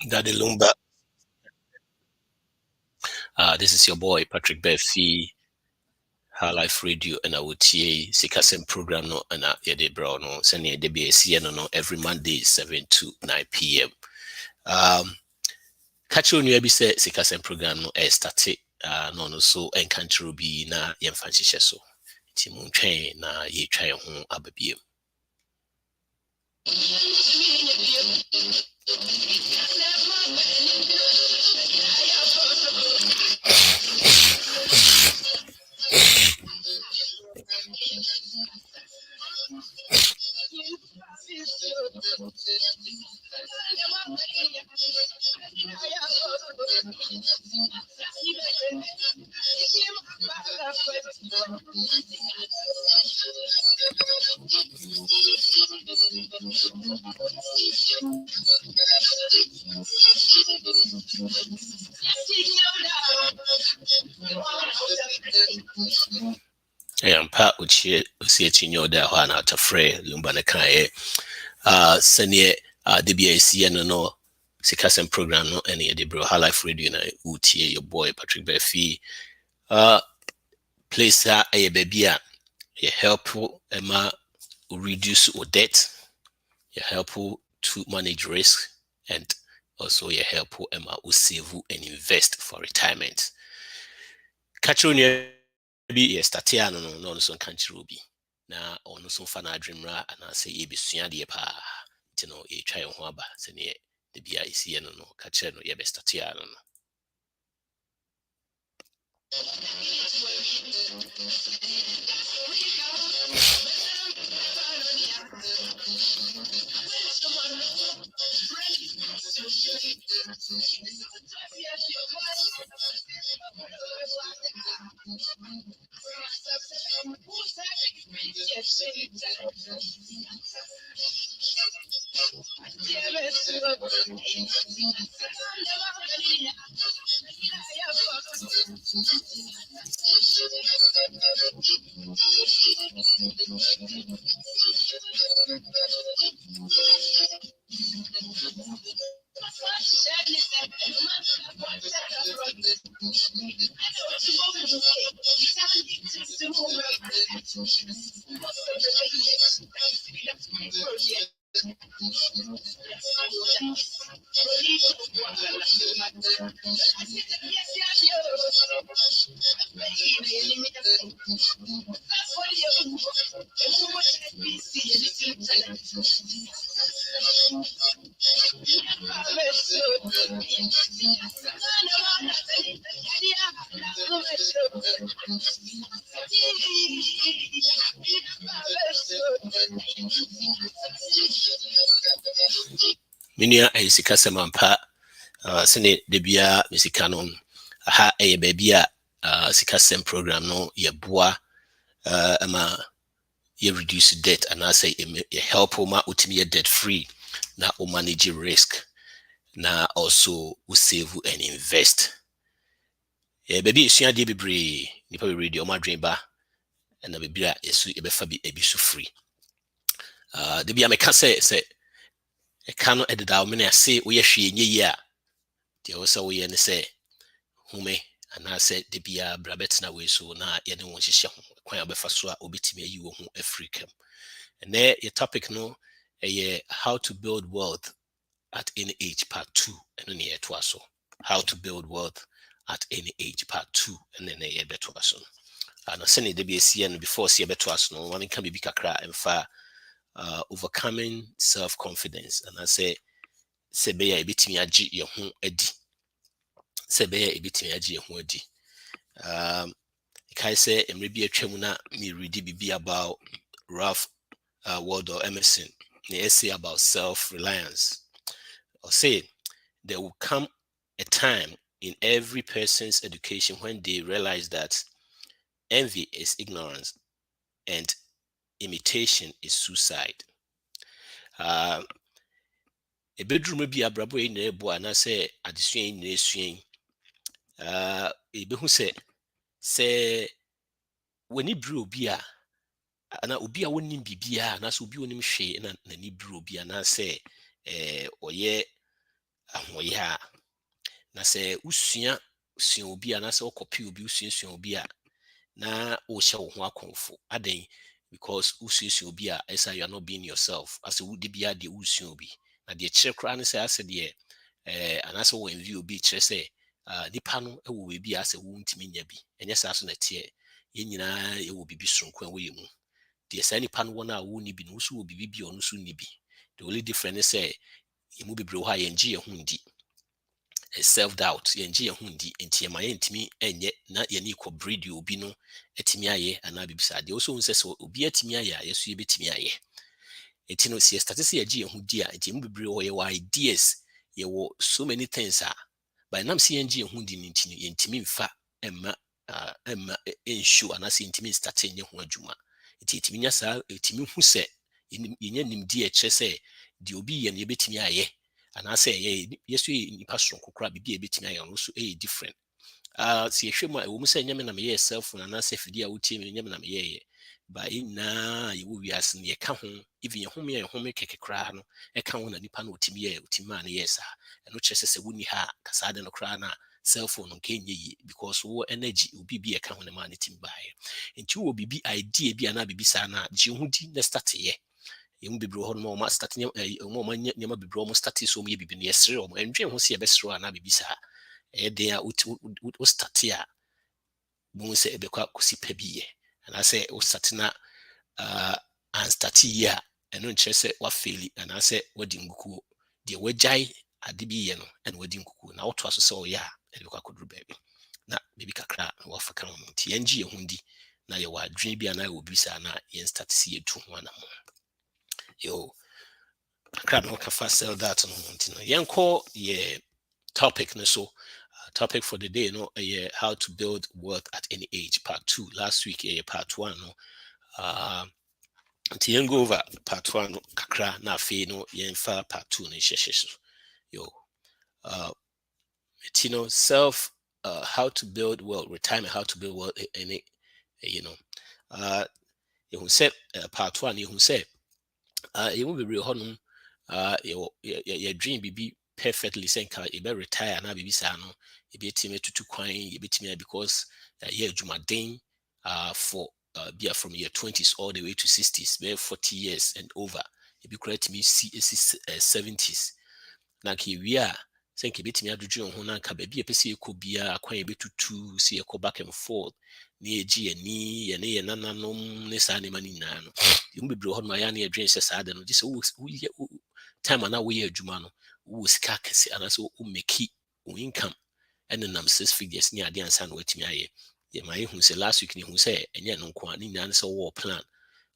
Daddy Lumba. This is your boy Patrik Barfi, High Life Radio, and I would see Sikasem program no and Yede Bro no send the DBAC no every Monday 7 to 9 p.m. Catch on you say Sikasem program no start no so and country be na yemfanchi so. Timun train na ye try home ababiem. Pat which you see it in your day one out of frey Lumbana senior DBAC no Sikasem program no any the bro High Life Radio na utie your boy Patrik Barfi place a baby you help Emma reduce or debt, you help to manage risk, and also you help Emma save and invest for retirement. Catch on your be a statiano no so country ruby. Na ono so fana dream ra and I say be sua de pa tino e try ho aba se ne de bia isi no no catch no ye be statiano no. Minia e Sikasem ampa sene de bia mesika no ha e baby a Sikasem program no ye boa ama you reduce debt and I say you help ma utimi debt free na o manage risk na also we save and invest. Baby esua de bebre nipa be ready o ma dwen ba na baby a yesu e be fa bi ebi so free. De bia me ka say e ka no ededa o me na say we ye hwe nye yi a de o say we ye ne say hume and I said de bia brabet na we so na ye ne won hihye ho kwan obefa so a obetimi ayi wo ho Africa. And there your topic no how to build wealth at any age part 2 and then to so how to build wealth at any age part 2 and then ye beto so and send the BSC before see beto so no one can be kakra and far overcoming self-confidence and I say be ya ebitimi agi ye ho adi be ya ebitimi agi ye ho adi I say maybe a tremuna me read bibi about Ralph Waldo Emerson, the essay about self-reliance. Or say there will come a time in every person's education when they realize that envy is ignorance, and imitation is suicide. Ebedrum bi abrabo yi na ebu anase adesua yi na esua yi. Ebehu sɛ w'ani bere obi a ana obi a wonim bibia anase obi onim hwee na n'ani bere obi anase ɔyɛ ahoyɛ a na sɛ usua obi anase ɔkɔpe obi usua obi a na wohyɛ wo ho akɔmfo adan because usua obi a ɛsɛ you are not being yourself asɛ wodi bia de usua obi na de kyerɛ koraa ne sɛ asɛ deɛ anase wo envy obi kyerɛ sɛ nipa no ɛwɔ baabi a asɛ wo ntimi nya bi ɛnyɛ saa so na teɛ yɛn nyinaa yɛwɔ bibi soronko a wɔyɛ mu deɛ saa nipa no wɔn a wɔnni bi no nso wɔ bibi bi ɔno nso nni bi the only difference ne sɛ yɛmu bebree hɔ a yɛngye yɛn ho ndi self doubt yɛngye yɛn ho ndi nti yɛma yɛntimi ɛnyɛ na yɛne kɔ breed obi no atimi ayɛ anaa bibi saa deɛ ɔso nsɛ sɛ obi atimi ayɛ a yɛso yɛbɛtimi ayɛ nti no sɛ yɛstate sɛ yɛgye yɛn ho di a nti yɛmu bebree hɔ yɛwɔ ideas yɛwɔ so many things a by nam sɛ yɛngye yɛn ho di no nti no yɛntimi mfa ɛmma enshow anaasɛ yɛntimi nstate nyɛ ho adwuma nti yɛtimi nya saa yɛtimi hu sɛ yɛnya nimdeɛ ɛkyerɛ sɛ deɛ obi yɛ no yɛbɛtumi ayɛ anaasɛ yɛso yɛ nipa soronko koraa biribi a yɛbɛtumi ayɛ no nso ɛyɛ different sɛ yɛhwɛ mu a ɛwɔ mu sɛ nyɛ me na meyɛɛ cellphone anaasɛ afidie a wotie me nyɛ me na meyɛɛyɛ ba nyinaa yɛwɔ wiase no yɛka ho even yɛhome a yɛhome kɛkɛ koraa no ɛka ho na nipa no ɔtimi maa no yɛɛ saa ɛno kyerɛ sɛ wonni ha ka saa de no koraa no a cellphone no nka ɛnyɛ yie because wo energy obi bi ɛka ho no maa no timi baeɛ nti wɔ biribi idea bi anaa biribi saa no a gye ho di na stateyɛ yɛmu bebree hɔ no ma ɔma start ɔma nneɛma bebree ɔmo start so ɔmo yɛ biribi no yɛsere ɔmo ɛndwen ho sɛ yɛbɛsere anaa biribi saa ɛyɛ den a wo start a bohu sɛ ɛbɛkɔ akɔsi pa bi yɛ anaasɛ wo start na anstart yie a ɛno nkyerɛ sɛ wafeeli anaasɛ wadi ngukuo deɛ wagyae ade bi yɛ no ɛna wadi ngukuo na wotoa so sɛ ɔyɛ a ɛde bɛkɔ akɔduru baabi na biribi kakra na wafa ka ho nti yɛngye yɛn ho di na yɛwɔ adwene bi anaa yɛwɔ biribi saa na yɛn start si yɛtu ho anamo yo kakra na wɔka fa sell that no ho nti no yɛnkɔ yɛ topic no so topic for the day no how to build wealth at any age part 2 last week part 1 no nti yɛn go over part 1 no kakra na afei no yɛmfa part 2 no hyehyɛ so yo self how to build wealth retirement how to build wealth any yɛhu sɛ part 1 yɛhu sɛ yɛmu bebree hɔ nom yɛdwen biribi perfectly sɛ nka yɛbɛ retire na biribi saa no yɛbɛtumi atutu kwan yɛbɛtumi because yɛ adwumaden for from your 20s all the way to 60s bɛyɛ 40 years and over yɛbi koraa tumi si 70s na nka yɛwie a sɛ nka yɛbɛtumi adwodwo ho na nka baabi a yɛpɛ sɛ yɛkɔ biara kwan yɛbɛtutu sɛ yɛkɔ back and forth na yɛgye yɛne yɛ nananom ne saa nneɛma no nyinaa no yɛmu bebree hɔ no ayɛ na yɛdwen sɛ saa de no gye sɛ woyɛ time ana woyɛ adwuma no wowɔ sika kɛse anaasɛ womeki wo income ɛnenam 6 figures ne adeɛ ansa na watumi ayɛ yɛma yɛhu sɛ last week ne hu sɛ ɛnyɛ no nko a ne nyinaa ne sɛ wowɔ plan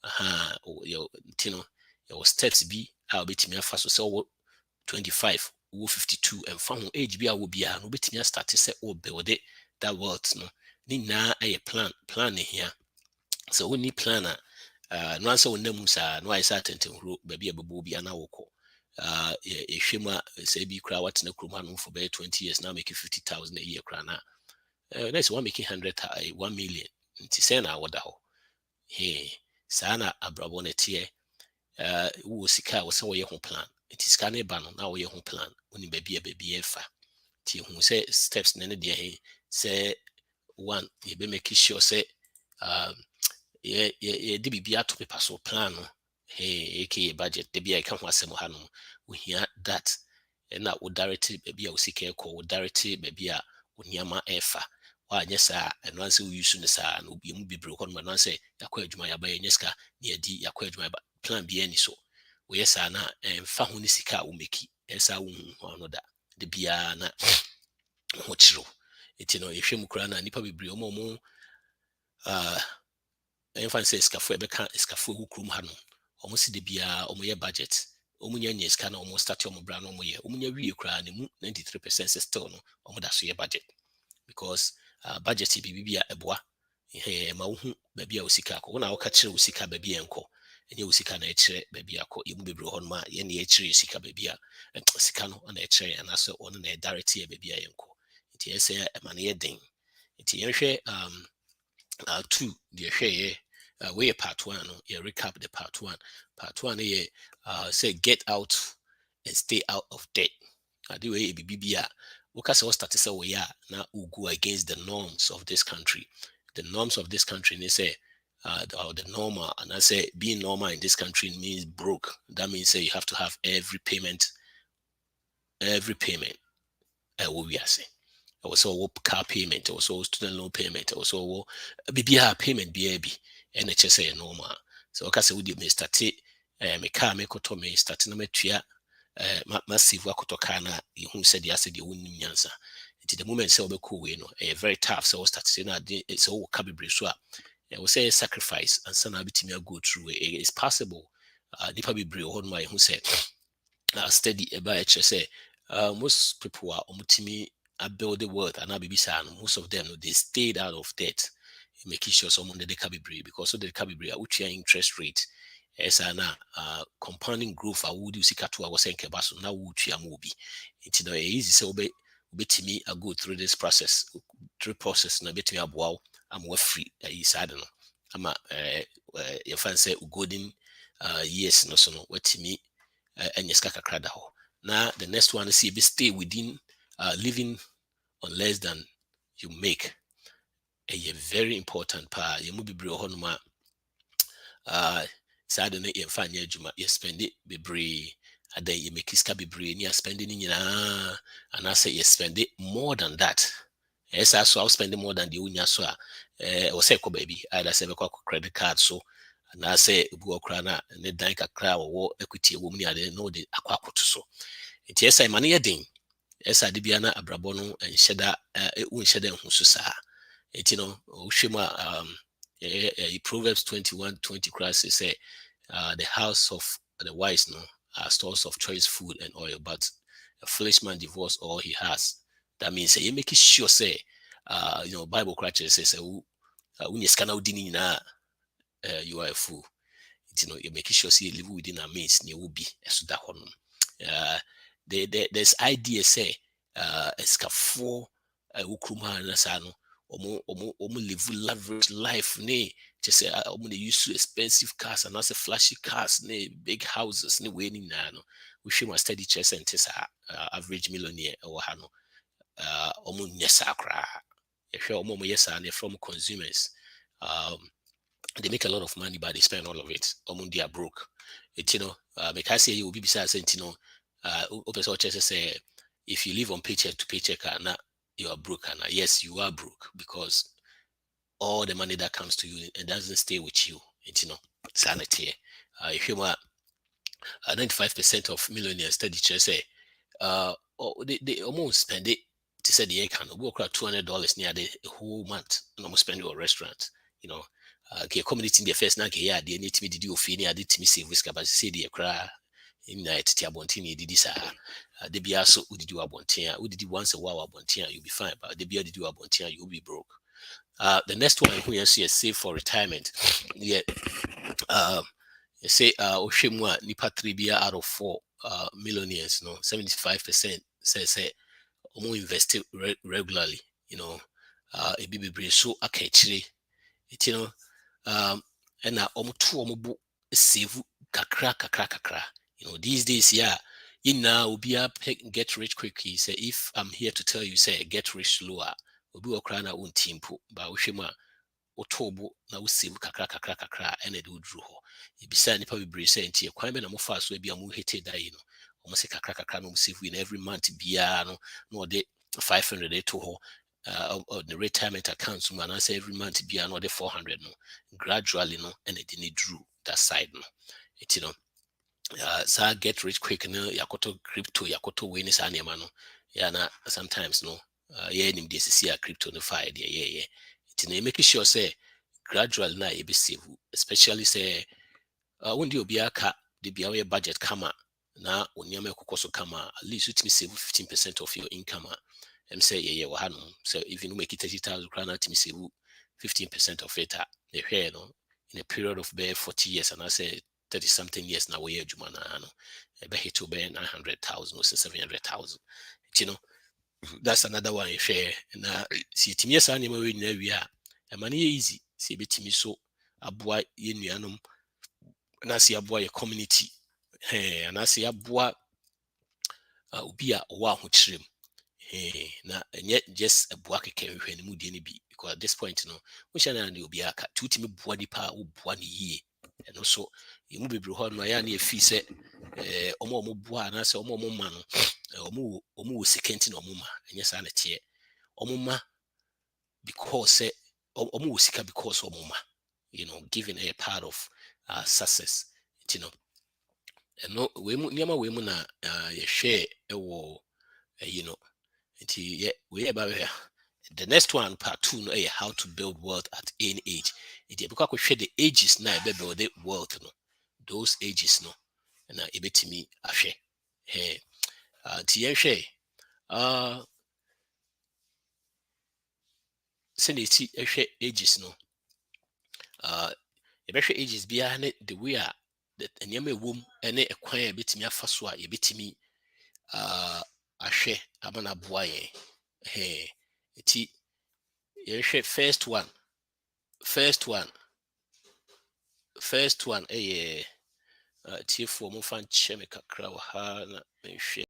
nti no yɛwɔ steps bi a wobɛtumi afa so sɛ wowɔ 25 wowɔ 52 ɛmfa ho age bi a wɔ biara no wobɛtumi astarte sɛ wobuilde that wealth no ne nyinaa ɛyɛ plan ne hia sɛ wonni plan a no ansɛ wo nam saa na wayɛ sɛ atɛntɛnhuro baabi a bɛbɔ bi ana wokɔ yɛhwɛ mu a sɛ bi koraa watena kurom hanom for bɛyɛ 20 years na make 50,000 a year koraa na sɛ wa make 1 million nti sɛ na woda hɔ saa na abrabɔ no teɛ wowɔ sika a wɔ sɛ wɔyɛ ho plan nti sika no ba no na wɔyɛ ho plan wonim baabi a baabi ɛfa nti ɛhu sɛ steps no deɛ sɛ one yɛbɛmake sure sɛ yɛde biribi ato pepa so plan no aka budget da bi a ɛka ho asɛm ha no wohia that ɛna wo direct baabi a wo sika ɛkɔ wo direct baabi a wo nneɛma ɛfa woanyɛ saa ɛno ansɛ wo use no saa na obi mu bebree hɔ no ɛno ansɛ yɛakɔ adwuma yɛaba yɛnyɛ sika na yɛdi yɛakɔ adwuma yɛba plan bi ani so woyɛ saa na ɛmfa ho ne sika a womeki ɛsaa wohu ho ano da biara na ho kyerɛw nti no yɛhwɛ mu koraa na nnipa bebree ɔmo ɛmfa ne sɛ sikafoɔ ɛbɛka sikafoɔ ɛwɔ kurom ha no ɔmo si de biara ɔmo yɛ budget ɔmo nya sika na ɔmo start ɔmo bra na ɔmo yɛ ɔmo nya wie koraa ne mu 93% still no ɔmo da so yɛ budget because budget biribi a ɛboa ma wo hu baabi a wo sika akɔ. Wo na woka kyerɛ wo sika baabi a ɛnkɔ. Ɛnyɛ wo sika na ɛkyerɛ baabi akɔ. Yɛmu bebree hɔ ma yɛne yɛkyerɛ sika baabi a sika no na ɛkyerɛ yɛn anaasɛ ɔno na ɛdirect yɛ baabi a yɛnkɔ. Nti ɛsɛ ɛma no yɛ den. Nti yɛnhwɛ 2 deɛ hwɛeɛ we part 1 no yɛ recap the part 1. Part 1 yɛ say get out and stay out of debt. Ade we bibi bia woka sɛ wo start sɛ wo yɛ a na wo go against the norms of this country. The norms of this country ne say the normal, and I say being normal in this country means broke. That means you have to have every payment what we are saying. Also car payment, also student loan payment, also BBR payment BAB and HSA normal. So okay, so we may start me car me koto me start na metua massive wakoto car na who said the asset you wouldn't answer. Until the moment say cool we know very tough. So start saying that it's all cabibre so I will say sacrifice and some abitimi go through it's possible. Nipa bebree hɔ my who said steady about HSA. Most people are omutimi build the wealth and most of them they stayed out of debt, making sure someone they can be brave because so they can be brave which interest rate as compounding growth I would use to I was saying kebaso now would you movie it's no easy so be me I go through this process na bet me wow I'm free is I don't know I'm your fan say golden years no so no what me and yes kakra ho. Now the next one is be stay within living on less than you make. A very important part. You must be brave on ma. Sadly, you find you spend it be brave, and then you make it be brave. You spending in and I say you spend it more than that. Yes, I saw spending more than the unya so. Or say baby, I say credit card so. And I say go crana and the bank a crowd or equity woman. I didn't know the aqua so. It yes, I money a ding. Esa de bia na abrabɔ no nhyɛ da wonhyɛ da nhu so saa eti no wohwɛ mu a Proverbs 21:20 class say the house of the wise no are stores of choice food and oil but a foolish man divorce all he has. That means you make sure say Bible crutches says when you scan out dinner you are a fool. You make sure say you live within a means you will be so that one. There's idea say escafo ukruma na sa no omo live lavish life ne just say omo dey use expensive cars and also flashy cars ne big houses ne we ni na no we show my steady chess and this average millionaire or ha no omo nyesa kra e hwe omo yesa na from consumers they make a lot of money but they spend all of it omo they are broke because you will be beside saying say if you live on paycheck to paycheck you are broke and yes you are broke because all the money that comes to you it doesn't stay with you sanity if you are 95% of millionaires study say they almost spend it to say the can work out $200 near the whole month and almost spend your restaurant community in the first na they need to me do fee did to me save risk about say the cry in night Tiabontin did this the biaso who did you abontia who did you once a while abontia you'll be fine but the beer did you abontia you'll be broke. The next one who you see save for retirement yeah you say Oshimwa nipa 3 out of 4 millionaires 75% say omo invest regularly a bibi so akachire and omo two omo bo save kakra. These days, will be up get rich quick. He say, if I'm here to tell you, say get rich slower. We'll be a own team but Ushima Otobo na save kakra and it would draw. He be saying probably be saying to your crime and more fast will be a more hated almost a kakra no save in every month be no de 500 to the retirement accounts man I say every month be another 400 gradually and it didn't drew that side get rich quick no yakoto crypto yakoto win is anima no sometimes nim this is crypto no fire it make sure say gradually na be save especially say when you be aka the be budget kama na onyama ekokoso kama at least it me save 15% of your income say wa so if you make it 30,000 krana to me save 15% of it in a period of bare 40 years, and I say 30 something years now, we are hit to bear 900,000 or 700,000. That's another one you share. And see, to me, we are a money easy. See, bit me so a boy in Yanum, and I see a boy a community. And I see a boy be a wow trim. Na and yet just a boy can when moody be because at this point, we shall not be a cat, 2 timid body power 1 year. And also, you move be brought my any fee set omo boa na se omo ma no omo sekentin omo ma enye sa na tie omo ma because omo sika because omo ma giving a part of success no we mu niama we mu na ye share ewo we eba the next one part 2 no how to build wealth at any age because I share the ages na be build the wealth no those ages no na ebetimi ahwe ti yɛhwɛ sɛdeɛ ɛti ɛhwɛ ages no yɛbɛhwɛ ages biara ne the way a nneɛma ɛwɔ mu ne ɛkwan a yɛbɛtumi afa so a yɛbɛtumi ahwɛ ama no aboa yɛn ɛti yɛhwɛ first one ɛyɛ tiefoɔ momfa nkyɛ me kakra wɔ ha na menhwɛ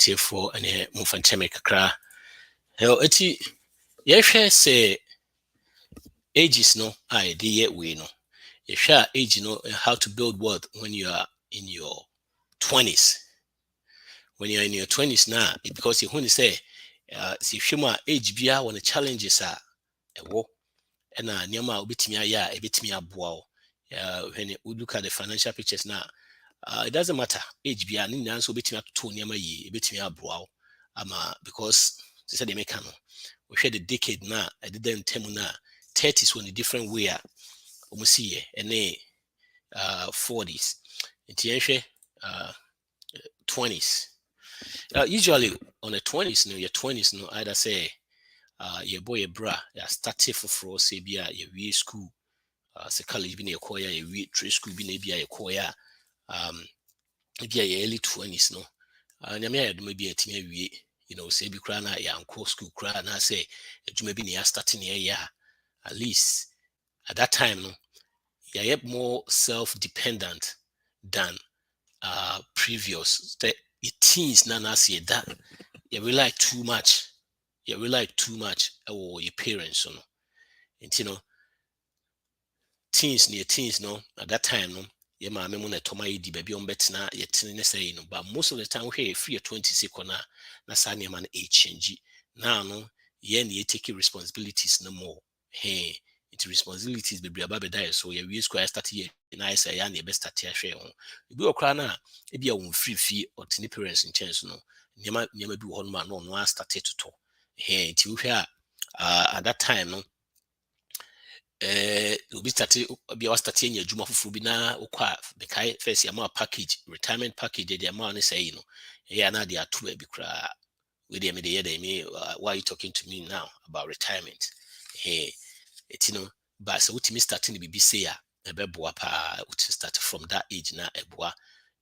tiefoɔ ɛne momfa nkyɛ me kakra ɛti yɛhwɛ sɛ ages no a yɛde yɛ wei no yɛhwɛ a age no how to build wealth when you are in your 20s. When you're in your 20s now, because you say if you age biya when the challenges are ɛwɔ ɛna nneɛma a wobɛtumi ayɛ a ɛbɛtumi aboa wo when you look at the financial pictures now, it doesn't matter age biya ne nyinaa nso wobɛtumi atoto nneɛma yie ɛbɛtumi aboa wo ama because they said they make no we share the decade now I didn't tell you now 30s when a different way a almost see and 40s nti 20s usually on the 20s no your 20s no either say your boy bra ya started for say bia your school say college bi na your your trade school bi na bia your bia your early 20s no nyame ayadoma bi atimi awie say bi kra na ya anko school kra na say adwuma bi na ya start na ya at least at that time no you're more self-dependent than previous. The teens na see that you rely too much. You rely too much on your parents, and teens no at that time no. Your mama na toma di baby on betina yet say no, but most of the time we free 20 second na sanya man a change. Now no ye take responsibilities no more. Hey. It's responsibilities be aba die so we square start here na I say ya na be start here hwe ho bi okra na e bia won free or tini parents in chance no nyema bi ho no ma no start to talk ti wo hwe at that time no obi start bia start anya adwuma foforo bi na okwa the kai first ya package retirement package the amount na say no ya na dia to bi kra we dey me dey me why are you talking to me now about retirement but so ultimately starting to be say a beboa pa start from that age na eboa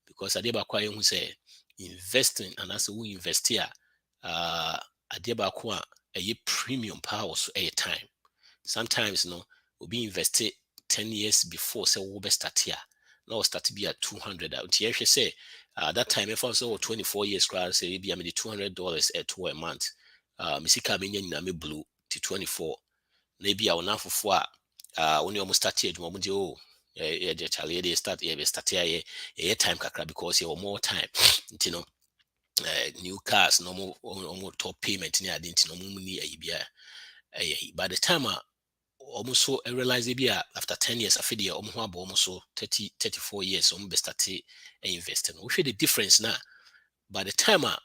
because I deba kwa who say investing and as we invest here adeɛ baako a ɛyɛ premium power so ɛyɛ time. Sometimes no obi invest 10 years before sɛ wo start a na wo start bi at 200 a nti yɛhwɛ sɛ that time ɛfa sɛ wɔ 24 years koraa sɛ ebi a mede $200 ɛto a month me sika menya nyina me blue to 24 na ebi a wo namfofoɔ a wo ne ɔmo start adwuma ɔmo de yɛgye kyale yɛde start a yɛyɛ time kakra because yɛwɔ more time nti no new cars na ɔmo top payment ne ade nti no ɔmo mu ni ayi bia by the time a ɔmo so realize bi a after 10 years afei deɛ ɔmo ho abɔ ɔmo so 34 years ɔmo bɛ start invest no wohwɛ the difference na by the time a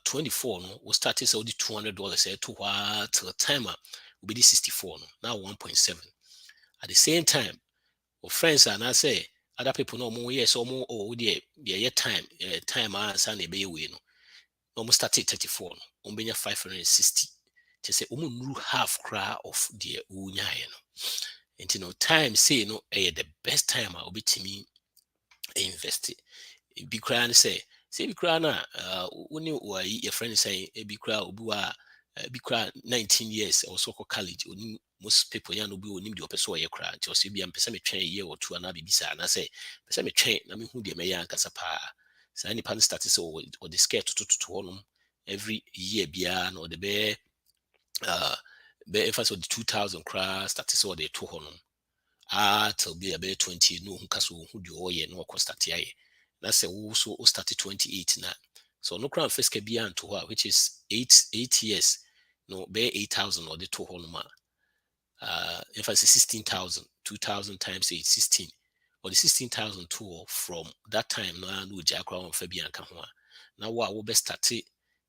24 no we start sɛ wode $200 ɛto hɔ till the time a wobɛdi 64 no now 1.7 at the same time or friends anaasɛ other people no ɔmo yɛ sɛ ɔmo wodeɛ yɛyɛ time a ansa na ɛbɛyɛ wei no na ɔmo start 34 no ɔmo bɛnya 560 kyerɛ sɛ ɔmo nnuru half koraa of deɛ wonyaeɛ no nti no time sei no ɛyɛ the best time a wobɛtumi invest bi koraa ne sɛ bi koraa no a wo ne wayi yɛfrɛ no sɛ bi koraa obi wɔ a bi koraa 19 years ɔwɔ so kɔ college onim most people yɛn obi onim deɛ ɔpɛ sɛ ɔyɛ koraa nti ɔsɛ bia mpɛ sɛ metwɛn yɛ wɔ tu anaa biribi saa anaasɛ mpɛ sɛ metwɛn na mehu deɛ mɛyɛ ankasa paa saa nipa no start sɛ ɔde scare totototo hɔnom every year biara na ɔde bɛyɛ ɛfa sɛ ɔde 2000 koraa start sɛ ɔde to hɔnom till bi a bɛyɛ 20 no ɔhu ka sɛ ɔhu deɛ ɔyɛ na ɔkɔ start ayɛ na sɛ wo so wo start 28 na so ɔno koraa mfɛ sika biara nto hɔ a which is 8 years no bɛyɛ 8000 ɔde to hɔnom a ɛfa sɛ 16000 2000 times 8 16 ɔde 16000 to hɔ from that time na ɔgyaa koraa ɔmfa bi anka ho a na wo a wobɛ start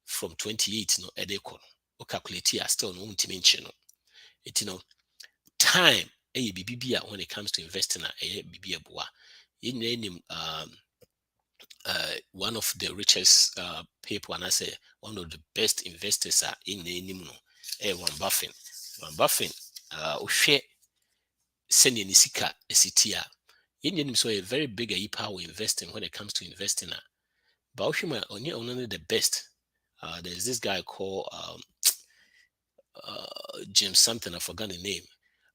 from 28 no ɛde kɔ no o calculate a still no wontumi nkye no ɛti no time ɛyɛ biribi bi a when it comes to investing a ɛyɛ biribi aboa yɛn nyinaa nim one of the richest people and I say one of the best investors are in the no Warren Buffett. Warren Buffett ohwe senior nisika esitia. Yin so a very big power investing when it comes to investing. But only the best. There's this guy called Jim something, I forgot the name.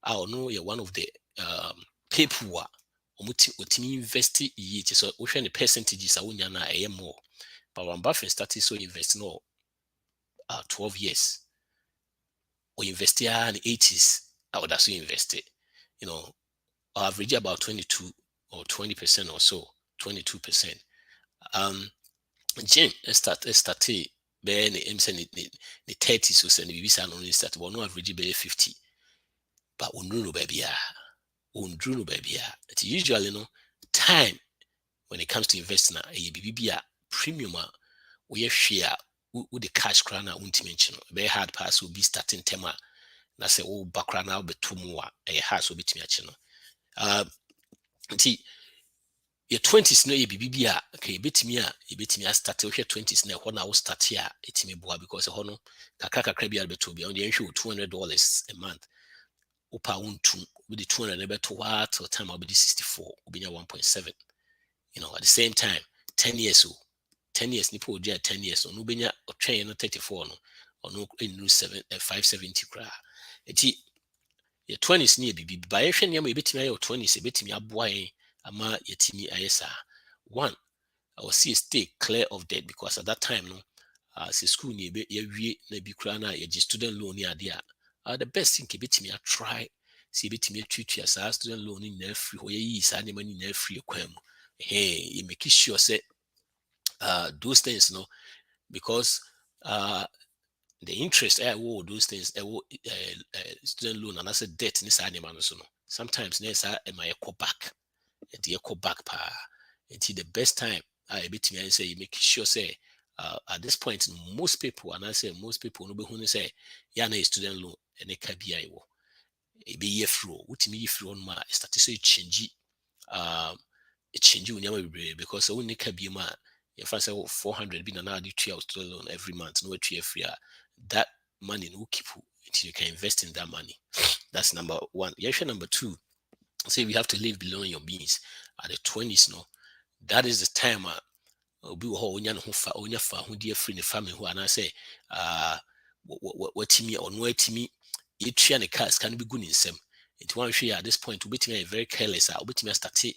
I don't know, you're one of the people who are otimi invest yi te so wohwɛ ne percentages a wonya na ɛyɛ more but Warren Buffett started so invest no 12 years or invest in the 80s I would also invest it average about 22 or 20% or so 22%. Jim started bɛyɛ ne ɛm sɛ ne 30s so sɛ ne biribi saa no ne start but no average bɛyɛ 50 but ɔnduru no baabi a usually no time when it comes to investing a bibi a premium a woyɛ hwe a wo de cash kra na wontimi nkye no very hard pass will be starting term a na sɛ wo ba kra na wobeto mu a ɛyɛ hard so bitimi akye no nti your 20s no yɛ bibi a okay yɛbɛtumi start wo hwɛ 20s na ɛhɔ na wo start a ɛtimi boa because ɛhɔ no kakra bi a beto bi on the nhwɛ $200 a month upa untum with the 200 nebeto till time I'll be 64 will be 1.7 at the same time 10 years 10 years nipo odia 10 years no benya otwen no 34 no ono enu 570 kra eti your 20s ni bibi ba ye hwe ne ma ebetimi aye 20s ebetimi aboa yen ama yetimi aye sa one I will see stay clear of debt because at that time no as school ni ye wie na bi kra na ye student loan ni ade a the best thing kebetimi a try see betimi atwitwa sa student loan ni na free ho ye yi sa ne mani na free kwam you make sure say those things because the interest those things student loan and I said debt ni sa no sometimes na sa am I go back pa until the best time I betimi say you make sure say at this point most people and I say most people no be who say ya na student loan and ka bia iwo e be ye free utimi ye free on ma start to change because when you can be ma if I say 400 be na do 12 student loan every month no free that money no keep until you can invest in that money. That's number one. Number two, say we have to live below your means at the 20s. That is the time obi wo ho onya ne ho fa onya fa ho die free ne family ho ana say watimi ono atimi etua ne cars kan bi gu ne nsam. It one share at this point obetimi very careless obetimi start a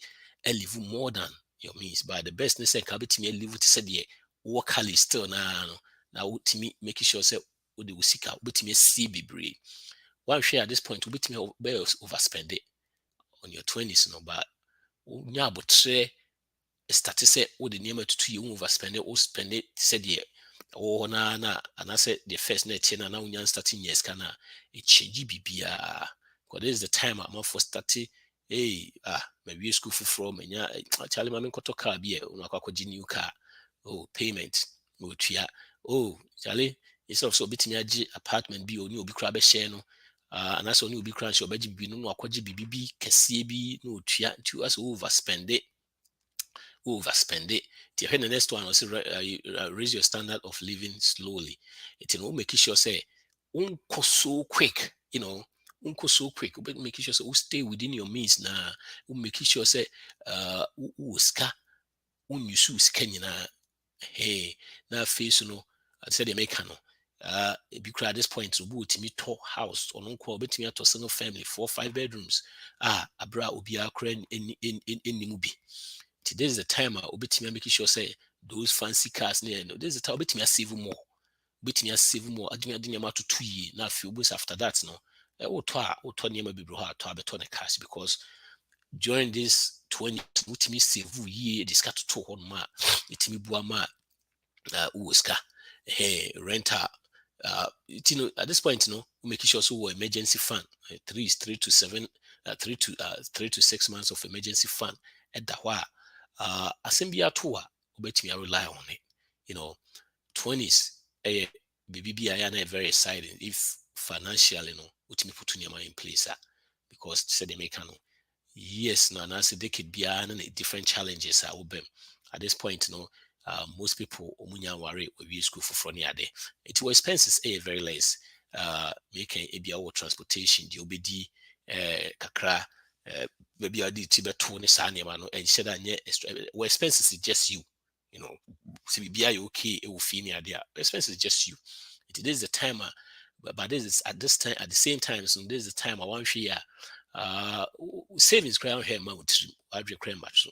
live more than your means, but the best say ka obetimi live to say the work hard still na no na obetimi make sure say wo de usika obetimi see bebre. One share at this point obetimi overspend it on your 20s no, but nya abotre start say wo de name to you overspend it or spend it said the oh na and I said the first net na unya starting years kana it change bibia. Because this is the time I'm for starting. Hey, maybe school from menya Charlie mama koto car bi e una kwa new car. Oh, payment. Oh, tia. Oh, Charlie, instead of so bitimi agi apartment bi oni obi kra be share no. And that's only obi kra share obaji bi no akwaji bibi kese bi no tia to us overspend it. Overspend it. The next one also raise your standard of living slowly. It will make sure say unko so quick, unko so quick. We'll make sure say we stay within your means now. We'll make sure say ska unyusu skanyina. Hey, now face no. I said the mechano. Because at this point, to boot me to house or uncle between to single family 4-5 bedrooms. Abra ubia crane in the movie. This is the time obetimi making sure say those fancy cars near no. This is the time obetimi save more. Obetimi save more. Adwuma ma to 2 years. Now few months after that no. O to niam be bro ha to abeto the cash because during this 20 obetimi save year this car to on ma. Etimi bua ma uska. Hey renter at this point, we make sure so emergency fund, 3 to 7, 3 to 6 months of emergency fund at the wha. Assembly tour, bet me I rely on it. 20s, BBB very exciting if financially, what me put in place, because said they make yes, no, and I said they could be different challenges. At this point, most people umunya worry we school for front yard. It was expenses very less. Making a transportation, the obedi kakra maybe I did tibe 20 sani man and said that extra expenses is just you. See be okay, it will feel me idea. Expenses is just you. It is the time but this is at this time at the same time, so this is the time I want to share savings crown here man I reclaim much.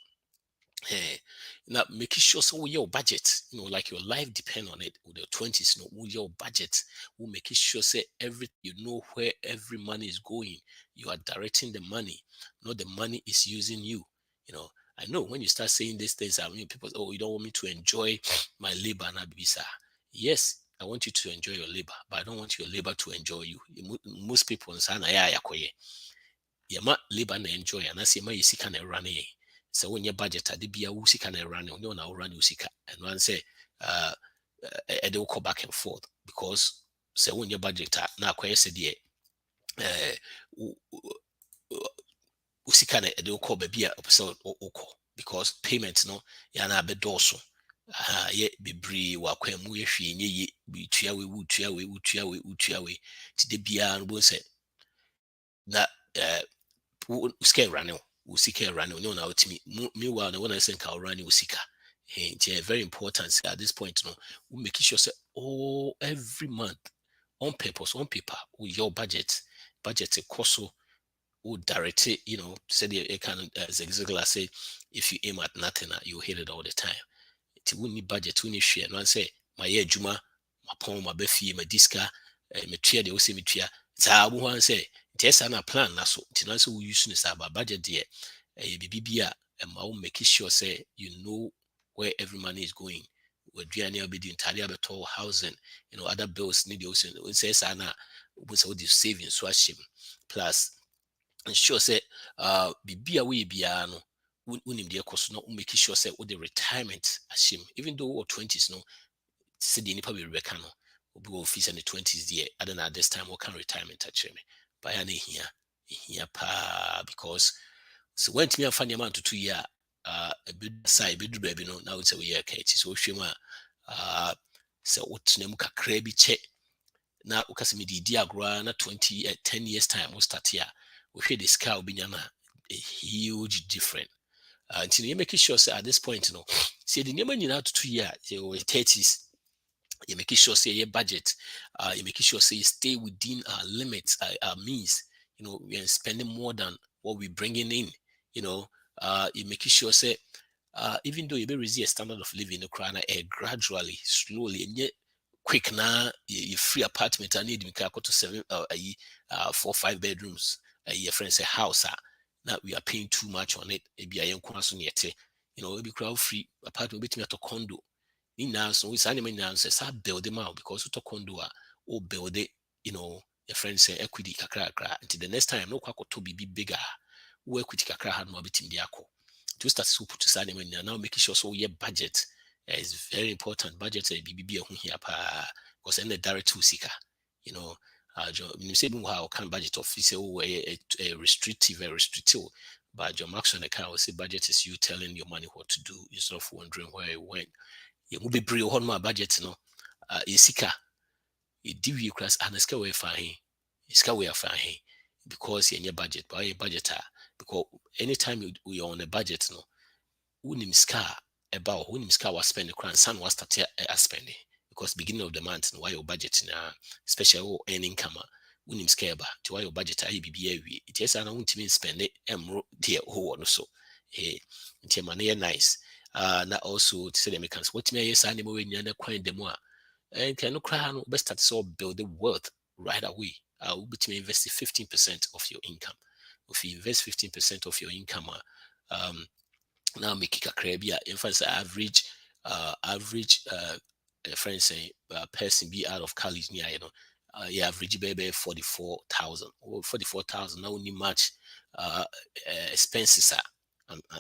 Hey, now making sure so your budget, like your life depend on it. With your 20s, your budget will make sure say where every money is going. You are directing the money, not the money is using you. I know when you start saying these things, people say, oh, you don't want me to enjoy my labor and abisa. Yes, I want you to enjoy your labor, but I don't want your labor to enjoy you. Most people say, yama labor na enjoy, and I say my sika na run. So when your budget at the bia usika na run, no na run usika, and one say they will go back and forth because so when your budget na kwaya said usika na they will call baby episode oko because payments no ya na be doso ye bebre wa kwemu ye hwe nye ye bi tua we ti de bia no bo say na scare running usika running no na ultimate meanwhile when I say ka running usika it's very important at this point we make sure say every month on purpose on paper with your budget a cost who direct it, said it can as exactly I say if you aim at nothing you hit it all the time. It wouldn't need budget, wouldn't share. No one say my year juma, my pon, my befi, my disca, my tria, they will say me tria. It's how one say yes, and a plan na so we use this about budget there. BBBA and my own making sure say where every money is going. Where Diana be the entire better housing, other bills need also says Anna was all this savings so plus ensure say bibia we bia no unim de cost no make sure say the retirement ashim even though or 20s no say the nipa be reka no obi office in the 20s there I don't know at this time what can retirement actually me by any here pa because so went me and funny amount to 2 year a bit side bit baby no now it's a year okay so shema so what name kakra bi che na ukase me di agro na 10 years time we start here we hear the sky will be a huge difference until you make sure say at this point See the name nyina to 2 years, your 30s. You make sure say your budget, you make sure say you stay within our limits, our means. We are spending more than what we're bringing in. You make sure say even though you may raise a standard of living in Ukraine, gradually, slowly, and yet quick now, you free apartment. I need to 4-5 bedrooms. Your friend say house. Now we are paying too much on it. Maybe I am maybe crowd free apartment between a condo. Now, so it's animal now says I build them out because to condo or build it, your friend say equity kakra until the next time no kwako to be bigger. Wo equity kakra had more bitim diako. To start to put to animal now making sure so your budget is very important. Budget a BBB here because any direct to seeker, you say how can budget office a restrictive, but John Max on the car will say budget is you telling your money what to do instead of wondering where it went. You will be bring on my budget, seeker. You do you class and a scale way fine. It's way fine because you're in your budget, but your budgeter. Because anytime you are on a budget, unim ska about unim ska was spending crown sun was start spending because beginning of the month why your budget na special earning income unim ska ba to why your budget ayi bibia wi it is ana untimi spend it emro there ho no so nti ma na nice na also to say the mechanics what me yes ani mo we nya na kwan dem a can no crown no best start so build the wealth right away will be invest 15% of your income. If you invest 15% of your income now make it a crabia inference average friends say person be out of college near you average baby 44,000 or 44,000 now only much expenses are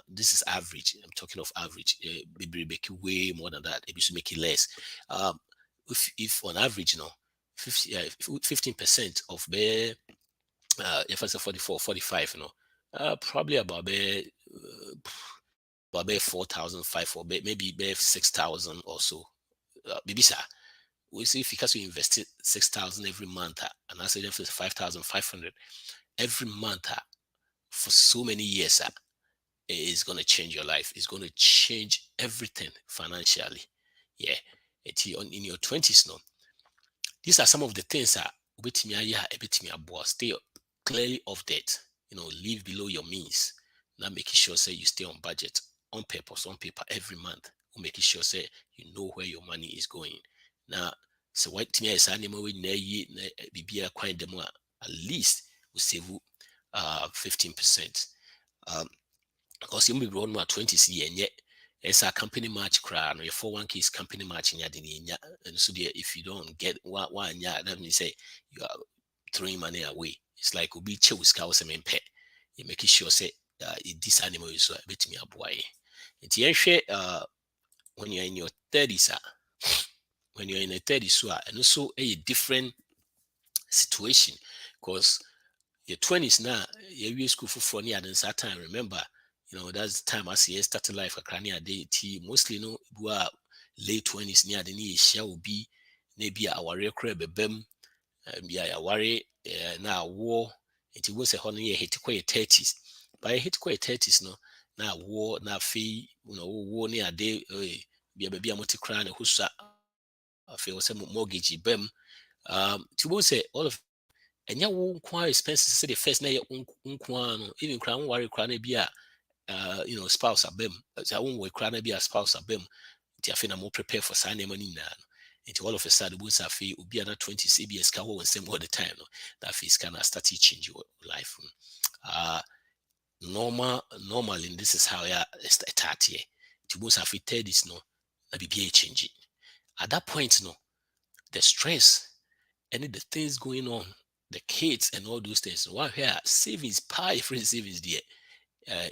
this is average. I'm talking of average. Maybe make it way more than that. Maybe should make it less. If on average, 15% of their if I say 44, 45, probably about 4,005 or maybe 6,000 or so. Maybe sir, we see if you invest 6,000 every month, and I say 5,500 every month for so many years, it's going to change your life. It's going to change everything financially. Yeah, in your 20s now. These are some of the things that stay clearly off debt. Live below your means. Now making sure say you stay on budget, on purpose, on paper every month. Making sure say you know where your money is going. Now, so what to me is animal we be at least we save 15%. Because you may be run more 20s year and yet it's a company match crown or your 401k is company match in and so there if you don't get one that means say you are throwing money away. It's like we be chill scouts and pet. You make sure say this animal is a bit me a boy. It's when you're in your 30s, when you're in a 30s, and also a different situation because your 20s now, you're school for 4 years and that time, remember, that's the time I see starting life a crania day mostly who are late 20s near the knee shall be maybe our real crab bem a worry now war it was a honey hit quite 30s. But I hit quite 30s now war now fee war near day be a baby a multi crown who's a feel some mortgage bem to say all of and ya won't quite expenses say the first night even crown worry crown be a spouse a bem. I won't work crown be a spouse a bem. I feel I'm more prepared for signing money now. Into all of a sudden, once I feel will be another 20 CBS cover and same all the time. That feels kind of start to change your life. Normally, this is how I start here. To most of it, this that be a change. At that point, the stress and the things going on, the kids and all those things. One here, savings, pie, free savings there,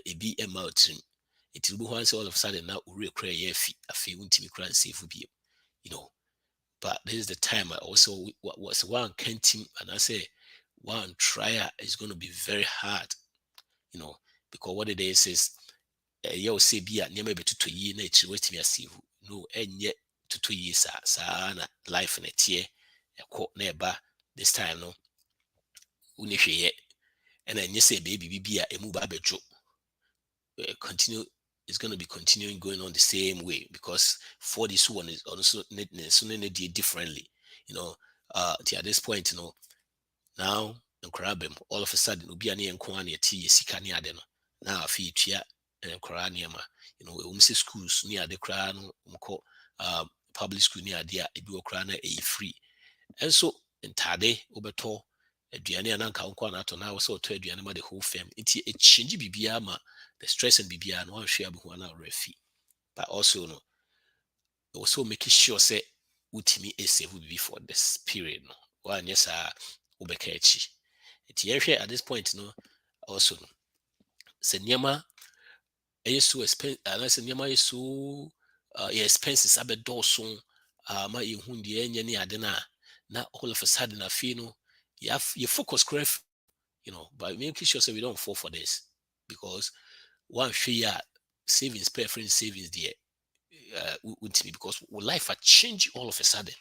a be a mountain. It will be once all of a sudden now we require a fee, to me save be, But this is the time I also was one can team and I say one trial is going to be very hard, because what it is you say be at near maybe 2 years nature wait me as no and yet 2 years na life in a tear a quote nearby this time unishye and then you say baby be a move continue is going to be continuing going on the same way because 40 one is also need differently. At this point, now all of a sudden obi ani enko an yeti sika ne ade no na afi tua nkora ne ma schools ne ade kra no public school ne ade a ebi okra na free enso ntade obeto aduane ananka nko na ato na wo so to aduane ma the whole fam nti e change bibia ma the stress and bibia no hwe abu na refi but also making sure say utimi save bibi for this period no one yes ubeka echi eti at this point also no se niema so expense unless niema so expenses abedoso ma ehun de enye ne ade na all of a sudden I feel you focus correct but making sure so we don't fall for this because one share savings preference savings there because life a change all of a sudden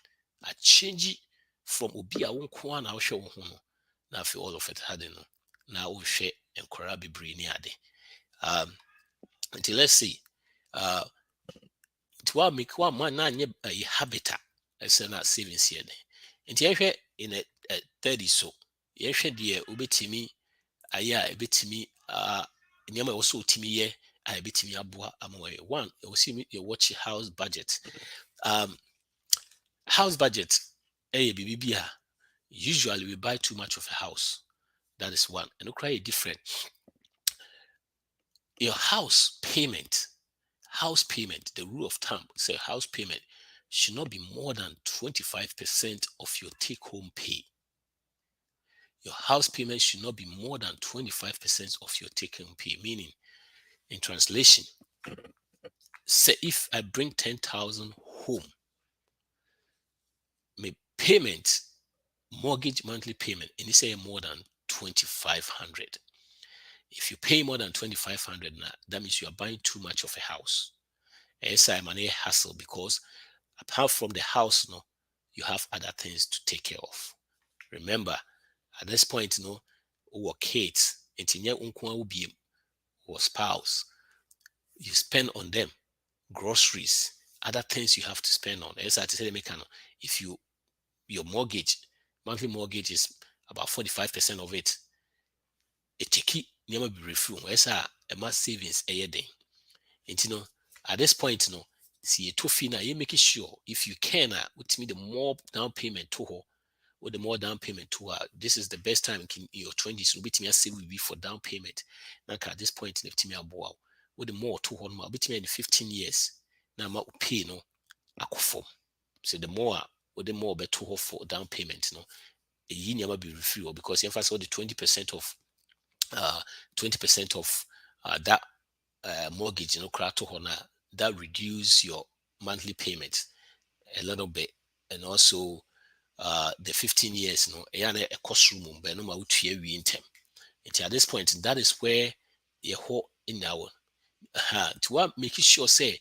a change from obi a wonko na wohwe wo ho no na fe all of a sudden no na wohwe enkora bebre ni ade until let's see to what make one man na nye a habita as na savings here nti ehwe in a 30 so yehwe de obetimi aya ebetimi nyama wo so otimi ye a ebetimi aboa amawe one we see you watch house budget house budget bibia usually we buy too much of a house. That is one. And cry different. Your house payment, the rule of thumb say house payment should not be more than 25% of your take-home pay. Your house payment should not be more than 25% of your take-home pay. Meaning, in translation, say if I bring 10,000 home, my payment, mortgage monthly payment, and you say more than 2,500. If you pay more than 2,500 now, that means you are buying too much of a house. Yes, I'm an hassle because apart from the house, you have other things to take care of. Remember, at this point, or kids, or spouse, you spend on them, groceries, other things you have to spend on. As I said, if your monthly mortgage is about 45% of it, never be refilled. Where's a mass savings a year day? And at this point, see a tough na you making sure if you can with me the more down payment to her or the more down payment to her. This is the best time in your 20s will be to me save will be for down payment. Now at this point in the with the more to her ma between 15 years. Now ma pay akufo. So the more with the more bet to her for down payment, a year never be refilled because if I saw the 20% of 20% of that mortgage, that reduce your monthly payment a little bit, and also the 15 years, a cost room, but no matter we in term. And at this point, that is where you whole in our to what making sure say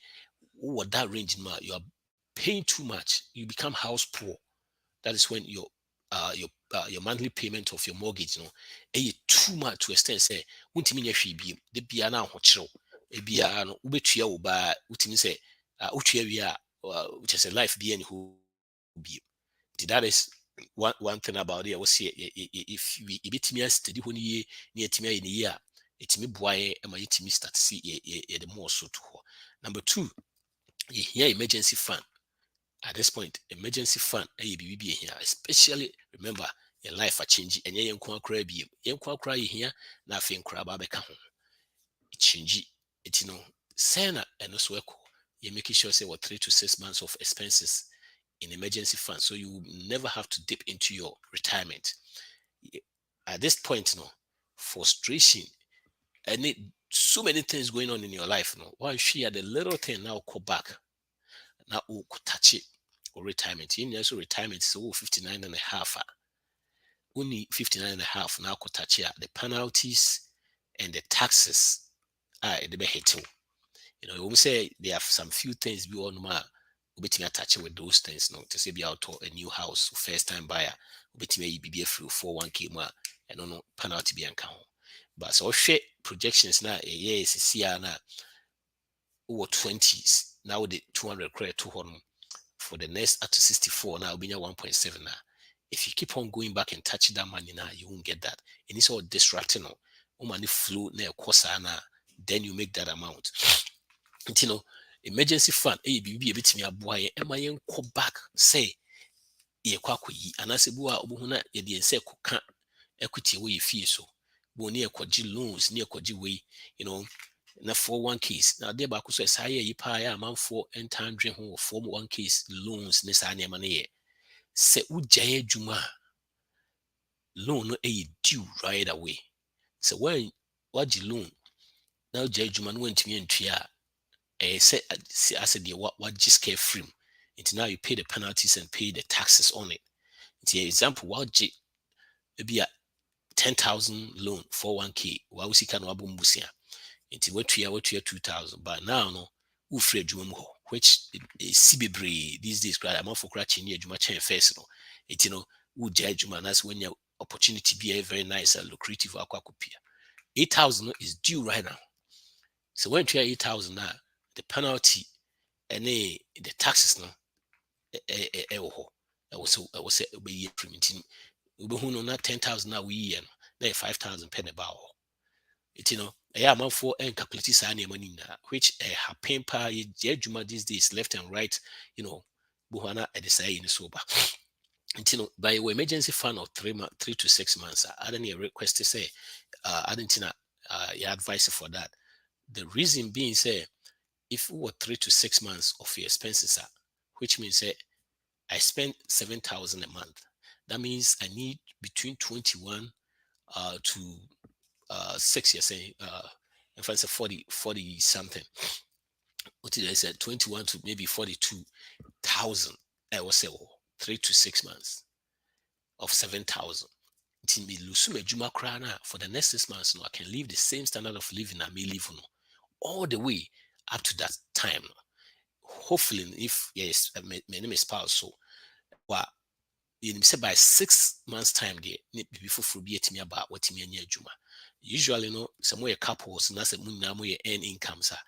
what that range, you are paying too much, you become house poor. That is when your monthly payment of your mortgage, too much to extend say, won't mean if be the biana hochro, a biano, ubetia uba, utimi say, utia, which is a life being who be. That is one thing about it. I was say if we bit me steady when ye near to me in a year, it's me boy and my me start see the more so to her. Number two, here emergency fund. At this point, emergency fund be here, especially remember your life are changing and you can't cry here, nothing crab abeka home. It change it Sena and also you're making sure say what 3 to 6 months of expenses in emergency fund so you never have to dip into your retirement. At this point, frustration and so many things going on in your life. Why share the little thing now call back now touch it or retirement. In also retirement so 59 and a half. Only 59 and a half now could touch the penalties and the taxes are the beheading. We say there are some few things we all know betting attaching with those things, to say be out of a new house, first time buyer, betting a be through 401k more and no penalty be account. But so share projections now a year is now over 20s now the 200 credit to home for the next up to 64 now be 1.7 now. If you keep on going back and touching that money now, you won't get that. And it's all distracting. Money flow near Kosana, then you make that amount. And emergency fund, be a bit me a boy, am I back? Say, ye quacky, and I say, Bua, Obuhuna, ye say, equity way fee so. Bo near quadji loans, near quadji way, na for one case. Now, there back says, I ye pay a man for and time dream home form one case loans, Nessania money. Say, Ujay Juma loan no due right away. So when what you loan now, Jay Juma went to me and Tria. I said, what just came free. It's now you pay the penalties and pay the taxes on it. It's an example, what J maybe a 10,000 loan for 1K, while we can wabum busia. It's what you 2,000, but now no, free Jumo, which is CB these days, cry. I'm for cratching near Juma chain face. It's who Jay Juma, that's when your opportunity be a very nice and lucrative aquacopia. 8,000 is due right now. So when you 8,000 now, the penalty and the taxes no I was say be primitive. We who know not 10,000 now we year no 5,000 penny bow. It a man for and calculate sign money now, which a pain pa juma these days left and right, buhana at the say in sober. By emergency fund of 3 to 6 months, I don't request to say I didn't your advice for that. The reason being say if we were 3 to 6 months of your expenses, which means I spend 7,000 a month. That means I need between 21 to 6 years, saying if I say 40 something. What did I say? 21 to maybe 42,000. I will say 3 to 6 months of 7,000. Me lusume juma krana for the next 6 months. No, I can live the same standard of living I may live all the way up to that time. Hopefully, if yes, my name is spouse, so well, you say by 6 months time there before be at me about what me near juma. Usually, somewhere couples and that's a moon earn incomes are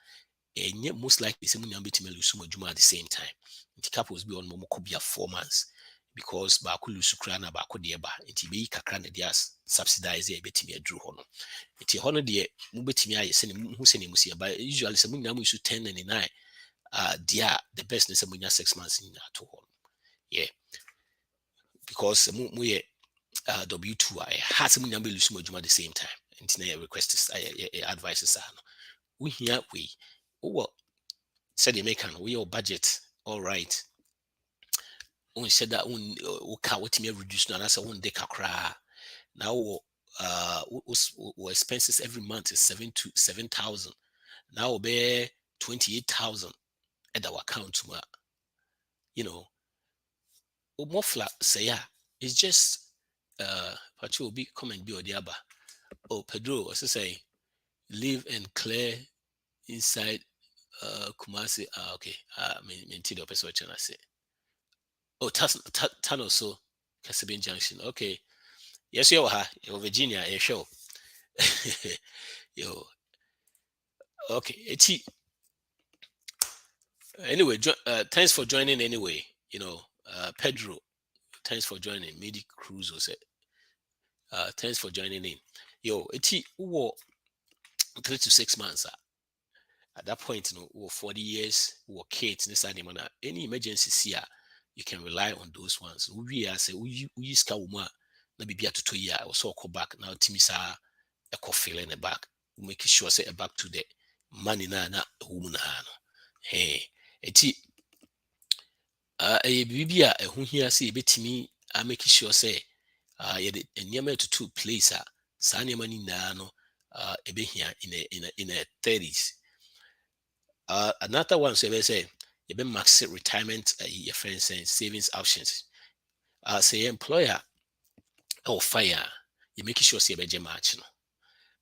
and yet most likely some bit me lose juma at the same time. The couples be on momo could be 4 months because baku lusukrana baku deba it be kakrana dias subsidize a bit me a drew hono. It's a honor dear mubit me I send who send him but usually some namu 1099 dear the best is 6 months in at home. Yeah. Because we W2 I had some number lose at the same time. And I request advices we here we said the American we all budget all right. We said that what me reduce now that's a 1 day kakra. Now expenses every month is 7,000. Now we'll be 28,000 at our account more flat say it's just but you will be come and be or the other. Oh Pedro, as I say, live and clear inside Kumasi. Okay. Maintain the person I say. Oh tunnel so Casabin Junction. Okay. Yes, you're Virginia, a show. Yo. Okay. Anyway, thanks for joining anyway. Pedro, thanks for joining. Midi Cruz said. Thanks for joining in. Yo, 3 to 6 months. At that point, 40 years, kids, this animal, any emergency here, you can rely on those ones. We are say we use Kawuma, na be to 2 years, or so call back now. Timisa a coffee in the back, make sure say back to the money na woman. Hey, a bibia a who here say bit me, I make sure say near to 2 place Sanya money no ebe here in a 30s. Another one say you be max retirement your friends and savings options. Say employer or fire you make sure say beje match no.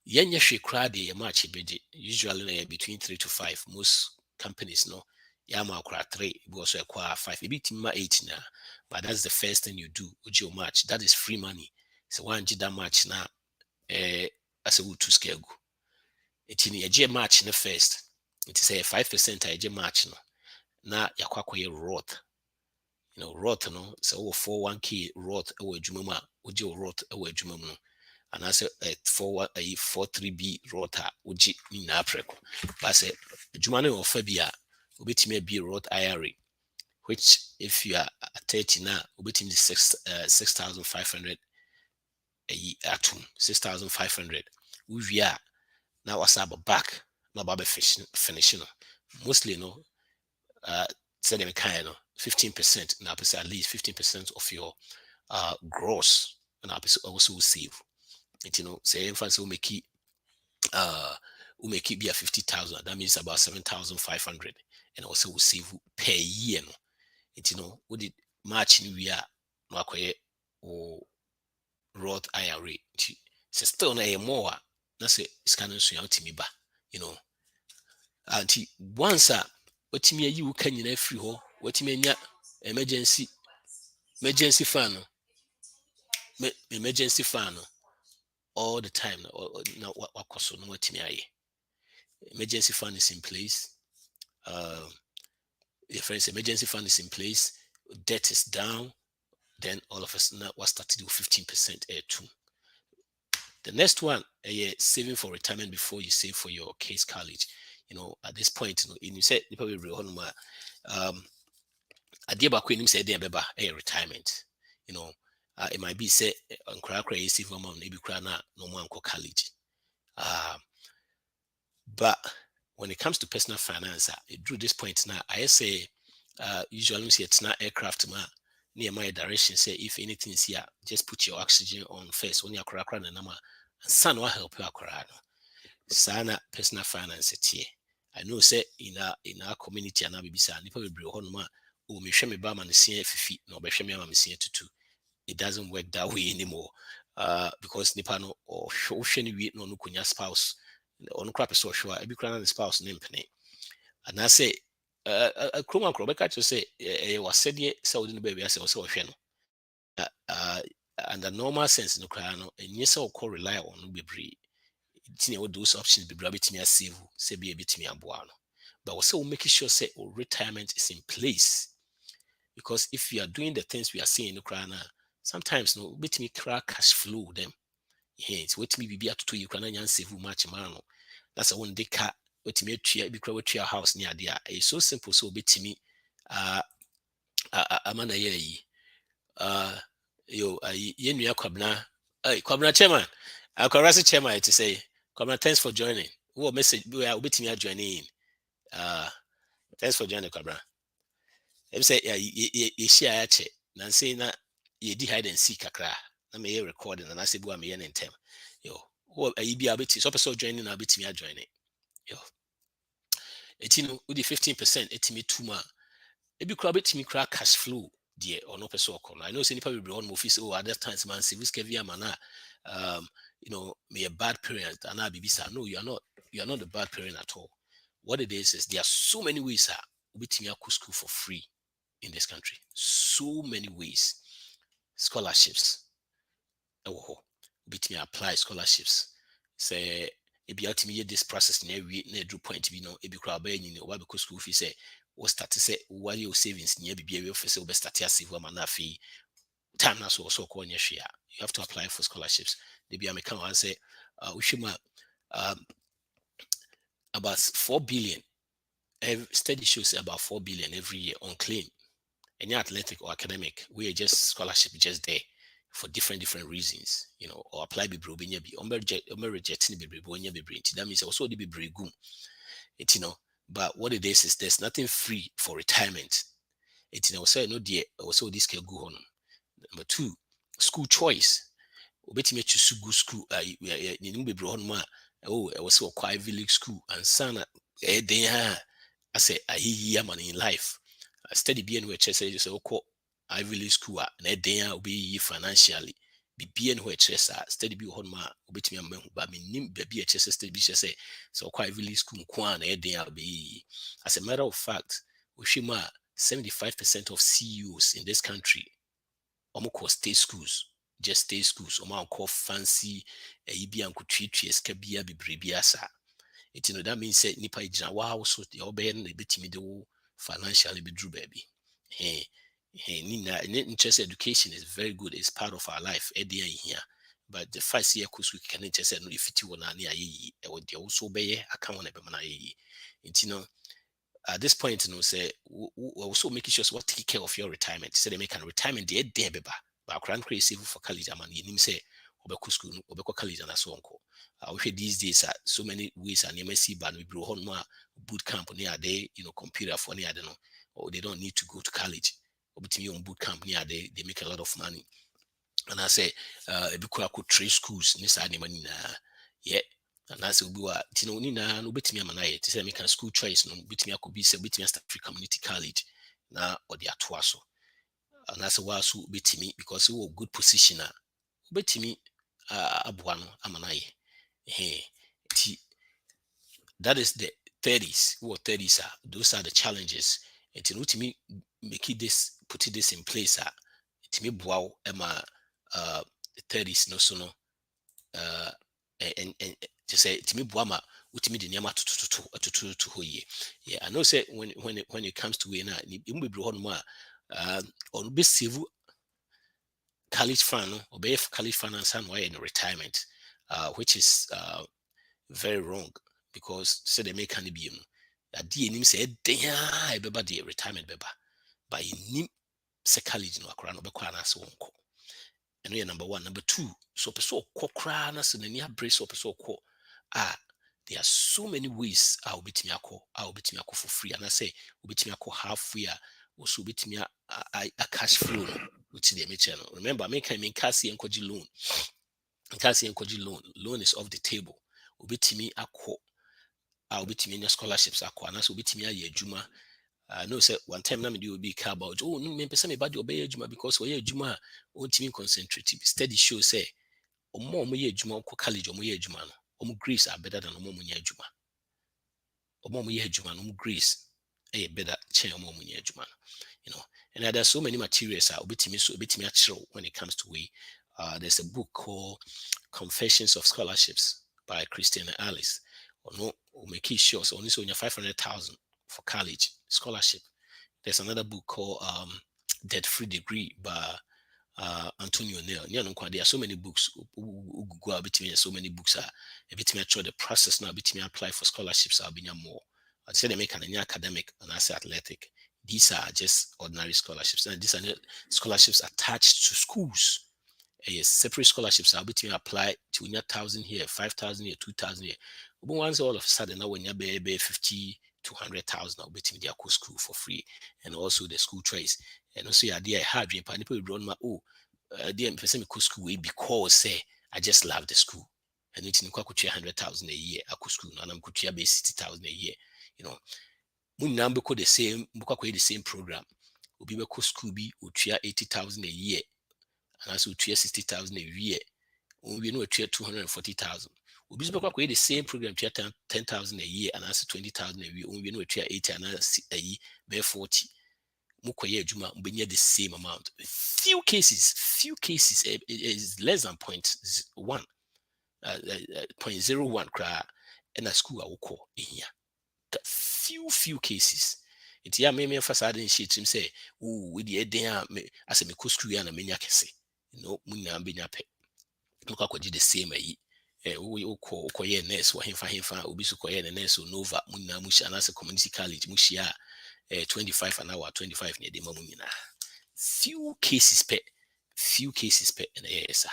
Yenya hwe kra de match beje usually between 3 to 5 most companies no yama kra 3 be also acquire 5 maybe team 8 now, but that's the first thing you do with your match. That is free money. So one that match now as a wood to scale go. It's in a match in the first. Nti say 5% a ɛgye match no na yakɔ akɔyɛ Roth. Roth no sɛ wowɔ 401k Roth ɛwɔ adwuma mu a wogye Roth ɛwɔ adwuma mu no anaasɛ 43b Roth a wogye nyinaa prɛko. But sɛ adwuma no yɛ ɔfa bi a wobɛtumi abie Roth IRA, which if you are 30 now wobɛtumi de 6,500 atom 6,500 wowie a na wasa aba back na aba finish no mostly no said in kind of 15% now at least 15% of your gross and also save it. Say in fact will make it be a 50,000. That means about 7,500 and also will save per year. No, it what did March in we are no acquire or Roth IRA. So still na more that's a scanning so out to me ba and once what me you can you free ho what me emergency fund emergency fund all the time now what cost no what me emergency fund is in place. Your friends emergency fund is in place, debt is down, then all of us now what start to do 15% too. The next one, saving for retirement before you save for your kids' college. At this point, you said you probably adeɛ baako anim sɛ ɛdeɛ bɛba ɛyɛ retirement. It might be say nkora yi save mama no ebi kora na no mo ankɔ college. But when it comes to personal finance, it drew this point now. I say usually see it's not aircraft ma near my direction say if anything is here, just put your oxygen on first when you're crackling and sun will help you acquire. Sana personal finance here. I know say in our community and be sa nipa be hon ma o me hwe me ba ma ne se afifi na obehwe me ma me se tutu. It doesn't work that way anymore. Because nipa no or hwe ni wi no kunya spouse on crap so sure every crown the spouse name penny. And I say a chroma crobeka to say was said ye so the baby as also and the normal sense no cry no and yes or call rely on be those options be rabbit me save say be a bit me abuano. But also making sure say retirement is in place. Because if you are doing the things we are seeing in Ukraine, sometimes no bit me crack cash flow them. It's what me be at to you can save much man. That's a one day car what me be crowd to your house near there. It's so simple so bit me amana ye yo ye kwabna kwabna chairman akwara chairman to say kwabna thanks for joining. What message we are bit me joining thanks for joining kwabna. Em say ye share che na say na ye di hide and seek kakra na me recording and I say bua me yen ntem yo wo ayi bia beti so person joining na beti me joining yo etino with the 15% etimi tuma e bi kra beti me kra cash flow there or no person call. I know say nipa be on office oh other times man civil scavia mana me a bad parent and I be bisa no you are not a bad parent at all. What it is there are so many ways beti me go school for free in this country. So many ways. Scholarships. Bit me apply scholarships. Say if you me this process in every point if you crowd why because school fee say what start to say while your savings near be office will start to save one fee time na so call you have to apply for scholarships. They be come and say about 4 billion study shows about 4 billion every year on claim. Any athletic or academic, we are just scholarship just there for different reasons, or apply be brobinya be rejecting be brobinya be brain. That means also the be bregum. But what it is there's nothing free for retirement. So no dear also this can go on. Number two, school choice. Obeti me choose good school. Be bro on oh I was so Ivy League school and sana I say I hear money in life. Study being which says you say Ivy League school and then will be financially be being which study be on my bit me but me nim be a chess study say so quite Ivy League school kwan then be as a matter of fact we 75% of CEOs in this country almost state schools just state schools call fancy EB and could treat skabia be brebiasa that means say nipa gyina wow so the obey na betimi de wo financially be drew baby. Hey, interest education is very good. It's part of our life. Here. But the first year course we can just say no if it will not also be account on a at this point, say also making sure what take care of your retirement. So they make a retirement day beba. But grand crazy for college man, you say obeko school, obeko college and so on. We hear these days so many ways and MSc ban we bro on boot camp near day, computer for near know, or they don't need to go to college. Obviously on boot camp near they make a lot of money. And I say a big trade schools, this money yeah. And that's will be Tino Nina, no bit me a man, to say make a school choice, no bit me I could be say bit me free community college now or the Atuaso. And that's a while so bit me because we were good positioner. Bit me abuano amanaye. Hey, that is the 30s. What 30s are those are the challenges. And to me make it this put this in place to me wow emma 30s no so no and to say to me buama utimi de nyama to hoye. Yeah, I know say when it comes to we na imbe bro no ma on be save college fund or be college finance and why in retirement which is very wrong because say they make can be adi enim say dey beba the retirement beba by nim say college no akora no be kwa na se wonko eno ye number 1. Number 2, so person kokra na se nani abrace so person ko there are so many ways I will be for free and I say will be halfway also be a cash flow which the channel. Remember make I mean cash loan. Cash loan is off the table. Will be I'll be to scholarships and also be to me a juma. I know say one time na me will be car about no me person me bad obey juma because we juma on team concentrate steady show say omo ye juma ko college omo ye juma no Greece are better than omo ye juma omo ye juma no Greece better chain omo ye juma and there's so many materials obetimi actual when it comes to we there's a book called Confessions of Scholarships by Christian Alice no make it sure so only so 500,000 for college scholarship. There's another book called Debt Free Degree by Antonio Neil. There are so many books. Go out between so many books are a bit me the process now between apply for scholarships. I'll be more. I'd say they make an academic and I say athletic. These are just ordinary scholarships, and these are scholarships attached to schools. Separate scholarships I'll be to apply to 1,000 here, 5,000 here, 2,000 here. But once all of a sudden now when you're 50 to 100,000, I'll be to their school for free, and also the school choice. And also yeah, I had you people run my dear person school because say I just love the school. And it's in 100,000 a year at school, and I'm could be 60,000 a year. Mun number the same the same program. Will be school be 80,000 a year. And also 60,000 a year. We know 240,000. We be the same program 10,000 a year and also 20,000 a year. We know 80 and a year 40. Mukoye Juma be the same amount. Few cases is less than 0.1, 0.01 cry and a school I will call in here. Few cases. It's yeah, me facade and shit him say, oh, with the idea as a school and a mania can say. Muna benya pe look akwaji the same ayi we okoye nurse wa hemfa obi so koye nurse nova muna mushi anase community college mushi 25 an hour 25 ne de ma munyina few cases pe and yes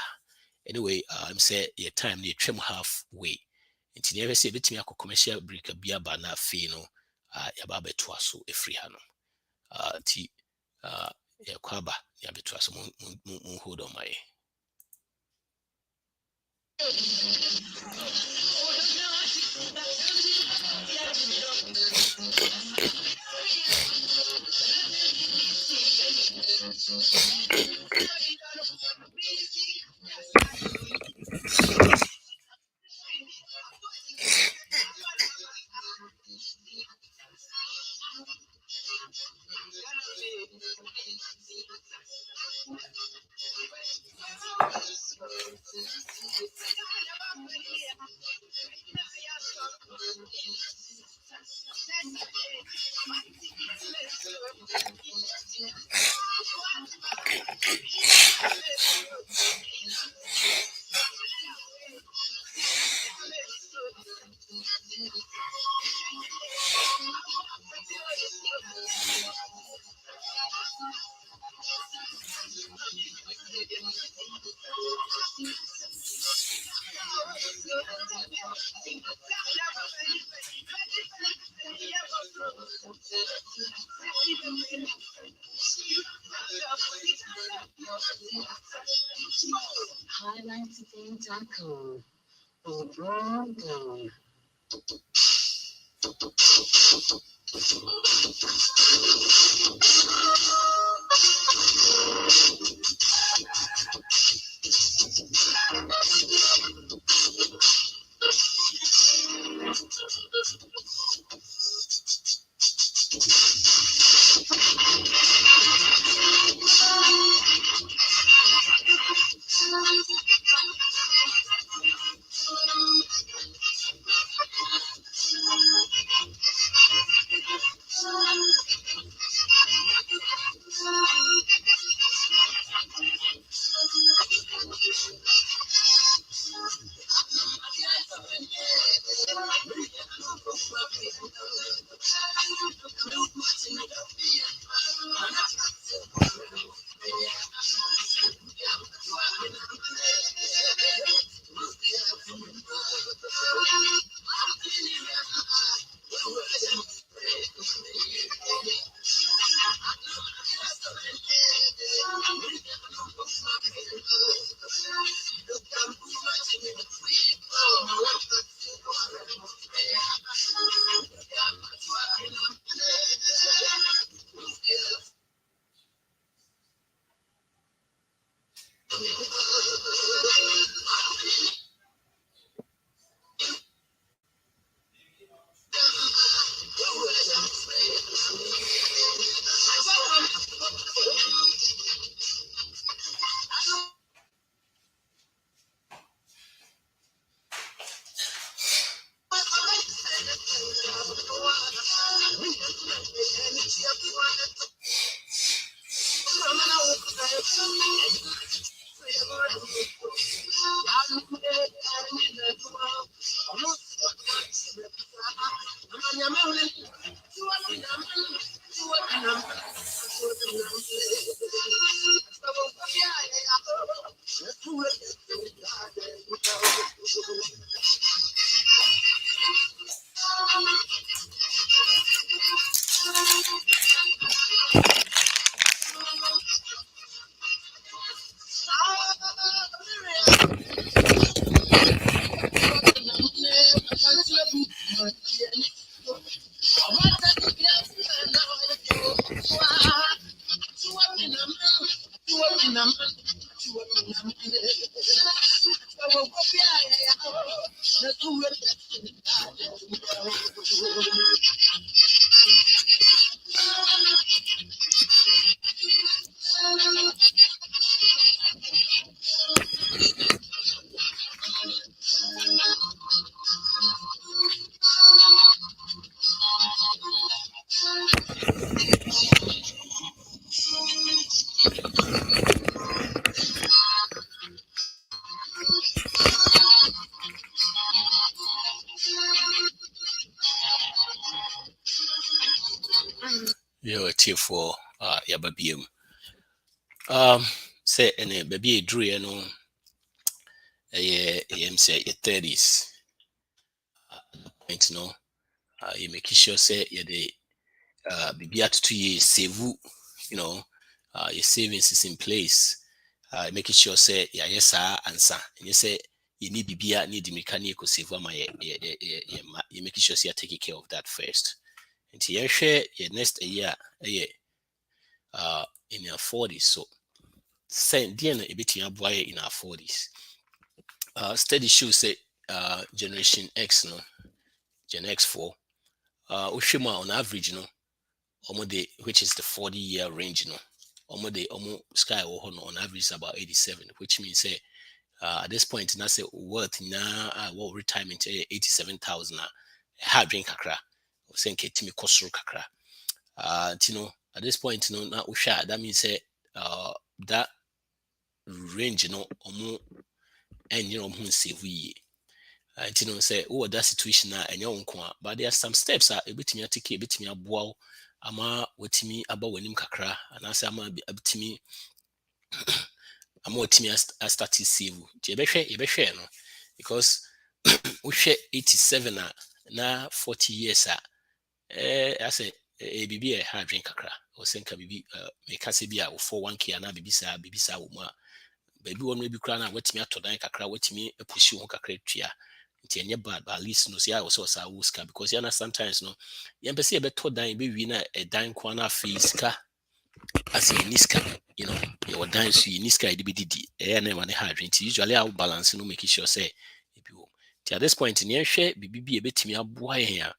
anyway I'm say your time near trim halfway nti never say betimi akọ commercial break bia ba na fe no ya ba beto aso efri ha no ti ya kwaba ya beto aso mun hold on my Yo, tier for Yababium. Say, and a baby drew, you know, say your 30s. Point, no, you make sure, say, you're the baby at 2 years, save, you know, your savings is in place. Making sure, say, yeah, yes, sir, answer. And you say, you need BBA, need the mechanic or save my, you making sure you're taking care of that first. And you share your next year, in your 40s. So, say, dear, a bit in our 40s. Study shows say generation X no, Gen X4, Ushima on average no, which is the 40-year range no, sky or on average is about 87, which means say at this point na say worth na what retirement 87,000 hard drink kakra, or saying ketimi kosoro kakra. At this point no na usha that means say that range no and you know save we say that situation na enyo nko but there are some steps ebetimi atake ebetimi aboa ama wetimi aba wanim kakra anase ama ebetimi ama wetimi start save ti ebehwe no because uhwe 87 na 40 years I say bibi e hard drink kakra o senka bibi me kase bi a 41k na bibi sa wo mu baby one maybe cry na watimi atodan kakra watimi pushi ho kakra twa nti enye bad but at least no see I also sa wuska because you sometimes no you be see be to dan be wi na e dan kwa na fe sika as a niska your dan so niska e be didi e na ma ne hard nti usually I will balance no make sure say e bi wo nti at this point ne hwe bibi e betimi aboa yen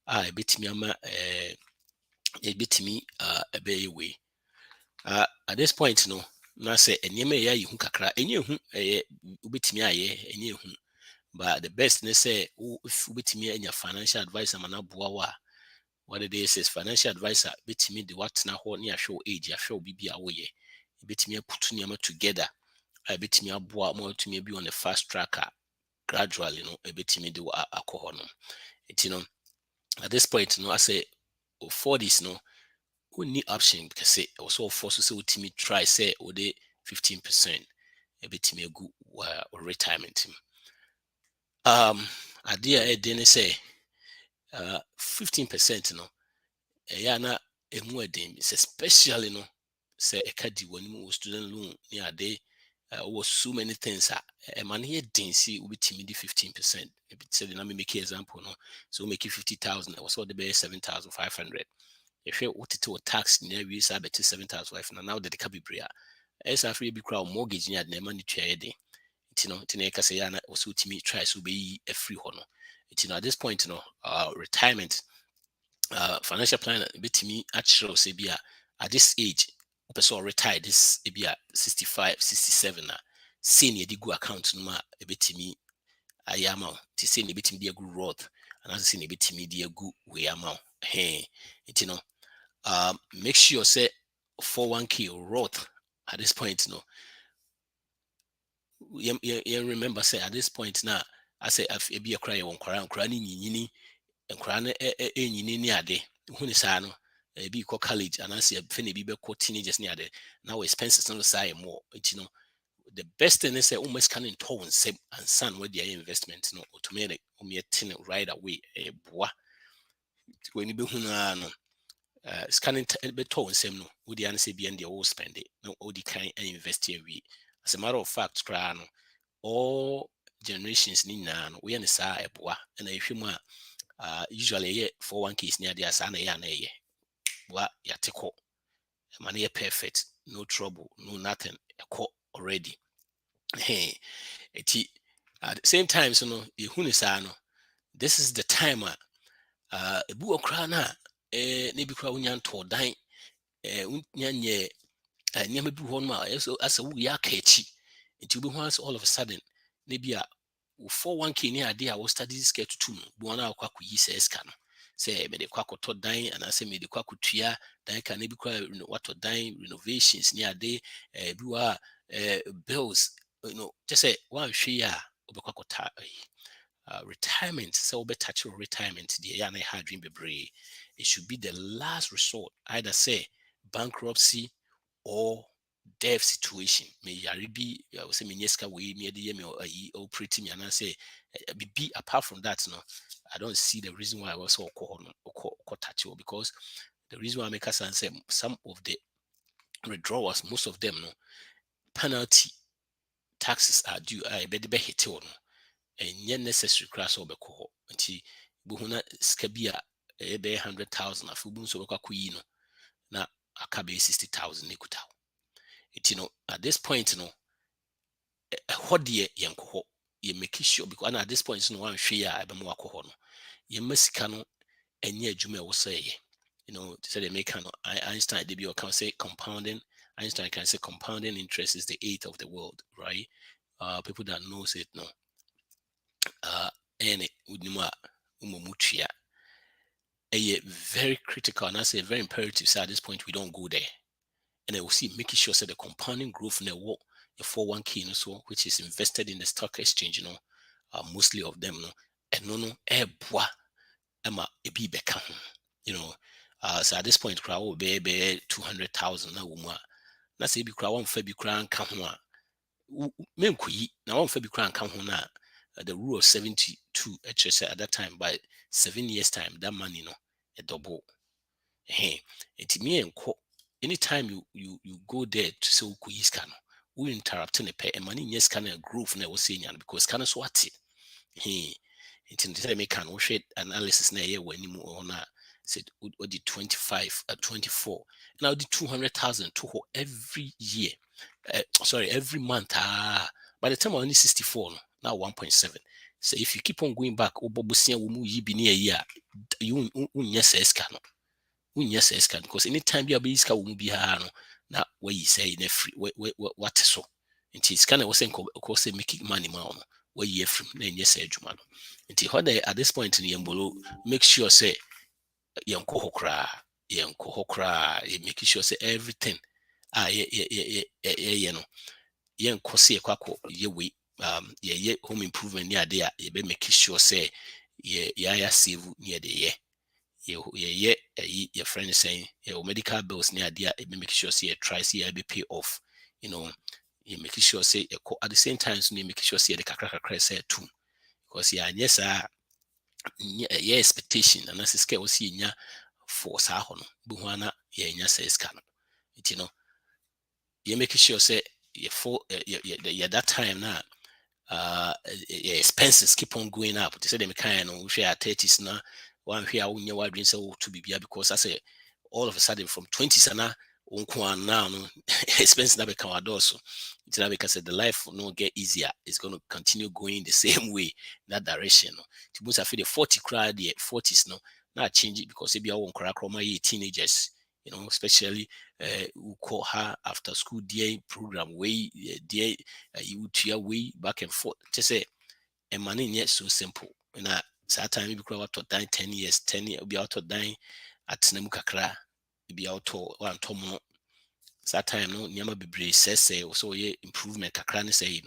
e betimi ama e betimi e be we at this point no na say enema ya yi hu kakra enye hu ubetimi aye enye hu but the best ne say if ubetimi anya financial advisor mana boa wa what it is financial advisor betimi de what na ho ne ahwe age ahwe bibi a wo ye betimi aputu niam together betimi aboa mo betimi be on a fast tracker gradually betimi de akọ no at this point I say for this only option because also force say ultimate try say or the 15% a bit me good retirement idea didn't say 15% yeah na emu edem especially say a cadi when student loan near day was so many things man here didn't see will be timid 15%. Maybe say let me make an example so make it 50,000 I was all the best 7,500 if you what it will tax near we say bet 7,500 now the can be prayer as after be crowd mortgage near the money trade it say yana also to me try to be a free honor at this point retirement financial planner bit me actually say be at this age person retired this be 65 67 senior the go account no ma a bit me ayama to say bit me the good road and as say bit me the good way amount hey make sure say 401k roth at this point you remember say at this point now I say if be a cry on kra ni nkra no enyini ni ade hu ni saa no bi ko college and as fe na bi be ko teenagers ni ade now expenses no say more the best thing is say almost can in tone say and son with their investment automatic right away boa when you be hu na no scanning beto nsem no wo dia na say bi and they will spend it no all the kind invest here we as a matter of fact cry no all generations ni na no we na saa eboa na ehwemu usually yeah 401ks near the asana ya na ye wa yateko money perfect no trouble no nothing already hey at the same time so you this is the time ebu okra na na bi kra unya nto dan unya nye nyama bi ho no asa wu ya ka echi nti obi ho all of a sudden na bi 401k ni ade a wo study scale to no bi wana akwa kuyi se ska no say me de kwa koto dan ana say me de kwa kutua dan ka na bi kwa wato dan renovations ni ade bi wa bills just say one hwe ya obekwa kota retirement so be touch your retirement the ya na ha dream bebre it should be the last resort either say bankruptcy or death situation me yare bi say me nyeska we me de me operating me and say be apart from that I don't see the reason why I was so touch you because the reason why I make us say some of the withdrawals most of them penalty taxes are due I be hit on and yet necessary crash over coho until buhuna skabia be 100,000 afubun so na akabe 60,000 nikuta at this point what the yanko you make sure because at this point no one share abemu akoho no ye masika no enye adwuma wo say say they make Einstein they be can say compounding Einstein can say compounding interest is the eighth of the world right people that knows it and udima umumutia very critical and I say very imperative so at this point we don't go there and I will see making sure that the compounding growth in the world the 401k so which is invested in the stock exchange mostly of them and boa emma a be beka so at this point crowd will be 200,000 na woman na say be crowd one fa bi kran ka ho a menkuyi na one fa bi kran ka ho na the rule of 72 actually at that time by 7 years time that money a double it me enko anytime you go there to say ukuyi scan we interrupt ne pɛ ɛma ne nyɛ sika no growth na ɛwɔ sɛ nya no because sika no so ate nti sɛ dɛ meka no wohwɛ analysis na ɛyɛ wɔ anim hɔ no a sɛ wode 25 24 na wode 200,000 to hɔ every year every month by the time I only 64 no now 1.7. So if you keep on going back obobosia wo mu yi bi ne ayi a you unya sa eska no unya sa eska because anytime you be iska wo mu bi ha no na wayi say na free what so nti iska na wo say ko say make money ma no wayi afrim na nya sa adwuma no nti hode at this point in yembolo make sure say yenko hokra you make sure say everything you know yen kɔse kwako ye we ye home improvement ni ade a ye be make sure say ya save ni ade ye friend saying your medical bills ni ade a be make sure say you try see be pay off, you know, you make sure say at the same time so you make sure say the kakra say too because yes yeah expectation and as scale we see nya for sa ho no bu ho ana ye nya say ska no, you know, you make sure say you for that time now expenses keep on going up. They say them kind of share 30s now. One here when you are doing so to be because I say all of a sudden from 20s and now expenses now become also. It's now because the life will not get easier. It's going to continue going the same way in that direction. To boost I feel the 40 crowd the 40s now change it because maybe I won't crack my teenagers, you know, especially who call her after school day program way day you would your way back and forth. Just say a money yet so simple. And that time you grow out to 10 years, 10 years be out of dying at Nemukakra, be out to one tomo. That time no never be brave say so ye improvement kakra say you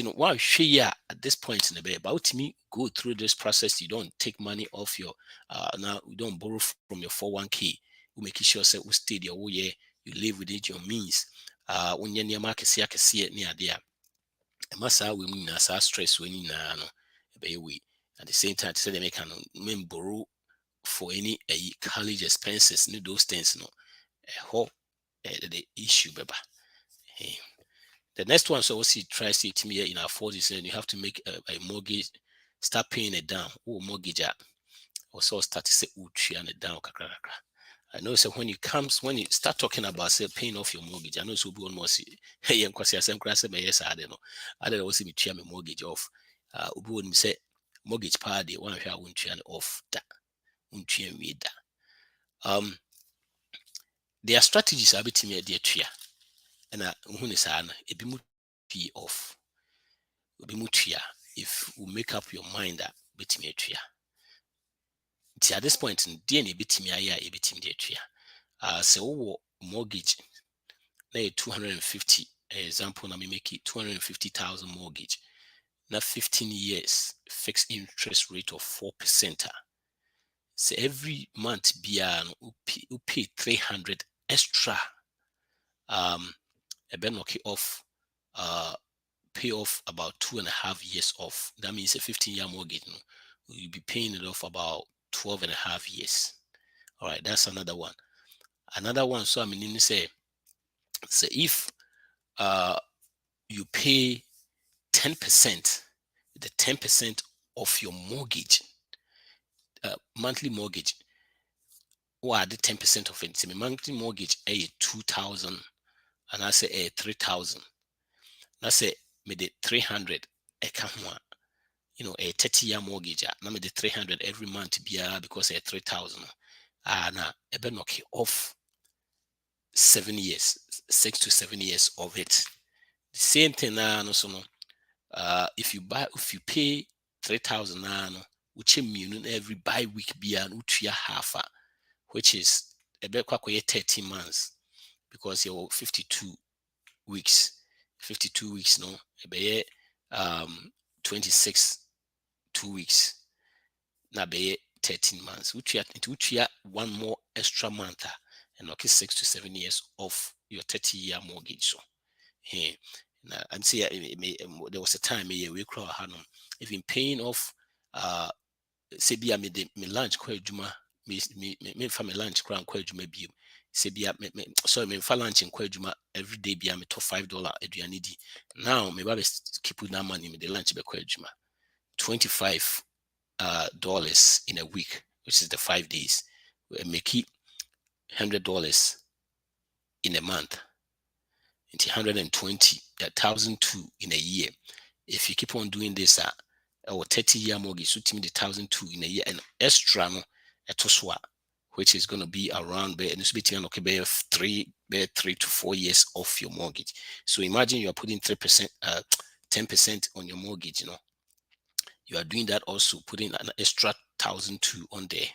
know wow she at this point in the bay about me go through this process. You don't take money off your now you don't borrow from your 401k. We make sure say we stay there oh yeah you live within your means when you're near market see near there massa we mean as stress when you know we at the same time to say they make an borrow for any college expenses need those things no the issue beba. The next one, so see, try see to me in our 40s, and you have to make a mortgage, start paying it down. Oh, mortgage up. Also start to say, oh, and it down. I know so when you start talking about say paying off your mortgage, I know so be almost hey, and because I'm crassing my yes, I don't know. I don't also me try my mortgage off. Ubu when me say mortgage party, one of you won't turn off that. Won't turn me that. There are strategies I bet me a dear tria. And who is an a bimu pay off. Bimutia if we make up your mind that betimi atria. At this point in DNA betimi aya e betimi de atria. So mortgage na 250 example na me make it 250,000 mortgage. Na 15 years fixed interest rate of 4%. So every month bia no pay 300 extra. A ben knock off pay off about 2.5 years off. That means a 15-year mortgage. No? You'll be paying it off about 12.5 years. All right, that's another one. Another one, so I mean, say if you pay 10%, the 10% of your mortgage, monthly mortgage, or the 10% of it, so my monthly mortgage, 2,000, and I say 3,000. I say me the 300, I come one. You know, a 30-year mortgage, now me the 300 every month be because a 3,000. Now a bit knock off 7 years, 6 to 7 years of it. The same thing now, no, so no. If you pay 3,000 now, which mean every bi-week be an utria half, which is a bit quite 13 months because you're 52 weeks. 52 weeks, no, a be 26 2 weeks. Na be 13 months. Which you one more extra month and okay 6 to 7 years of your 30-year mortgage. So hey, I'm saying there was a time we crowd hanum. If in paying off say be me lunch kwa juma me for my lunch crown kwa juma bi say bia sorry me fa lunch nkwa adwuma every day bia me to $5 aduane di. Now me ba keep that money me the lunch be kwa adwuma. $25 dollars in a week, which is the 5 days. We make it $100 in a month. It's 120,002 in a year. If you keep on doing this, or 30-year mortgage, so to me the 1,002 in a year, and extra no, which is going to be around and it's between okay, 3 to 4 years off your mortgage. So imagine you are putting 3%, 10% on your mortgage. You are doing that also, putting an extra 1,002 on there.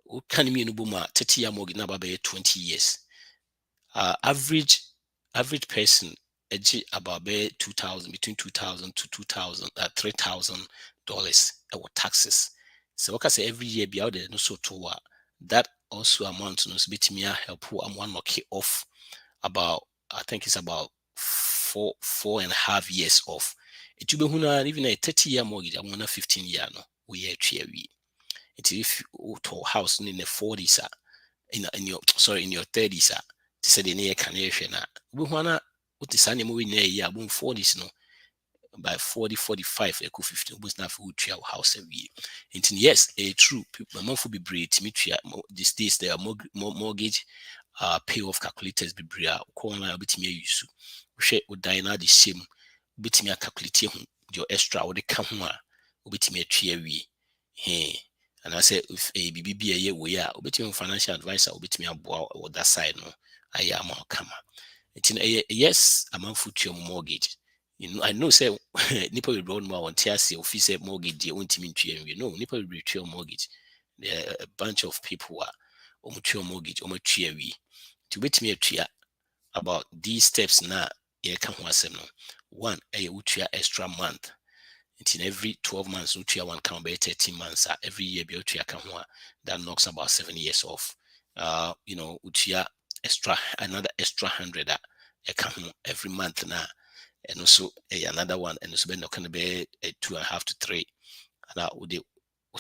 What can you mean, 30-year mortgage now by 20 years? Average person about 2,000, between 2,000 to 2,000, $3,000 taxes. So what I say every year be out there no so to that also amount no so bit me help who I'm one knock off about, I think it's about 4.5 years off. It will be even a 30-year mortgage, I'm on a 15-year no we it if you to house in the 40s in your in your 30s to say the near canation we wanna what the sunny movie near year 40s no by 40 45 eco 15 was not for your house every year. And yes, a true my mom will be brave to meet you these days there are mortgage payoff calculators be bria corner bit me use share would die now the same bit me calculate your extra or the camera bit me a tree hey. And I say if a BB a year we are between financial advisor bit me or that side no I am more come. It's in yes, a month for your mortgage. I know say nipple will run more on TRC office mortgage the own team in you know nipple will reach your mortgage. There are a bunch of people who are your mortgage or we to wait me a tria about these steps now. Yeah, come no. One, a extra month. In every 12 months, one can be 13 months. Every year, be that knocks about 7 years off. Extra another extra 100 every month now, and also another one, and also not going to be 2.5 to 3. And with the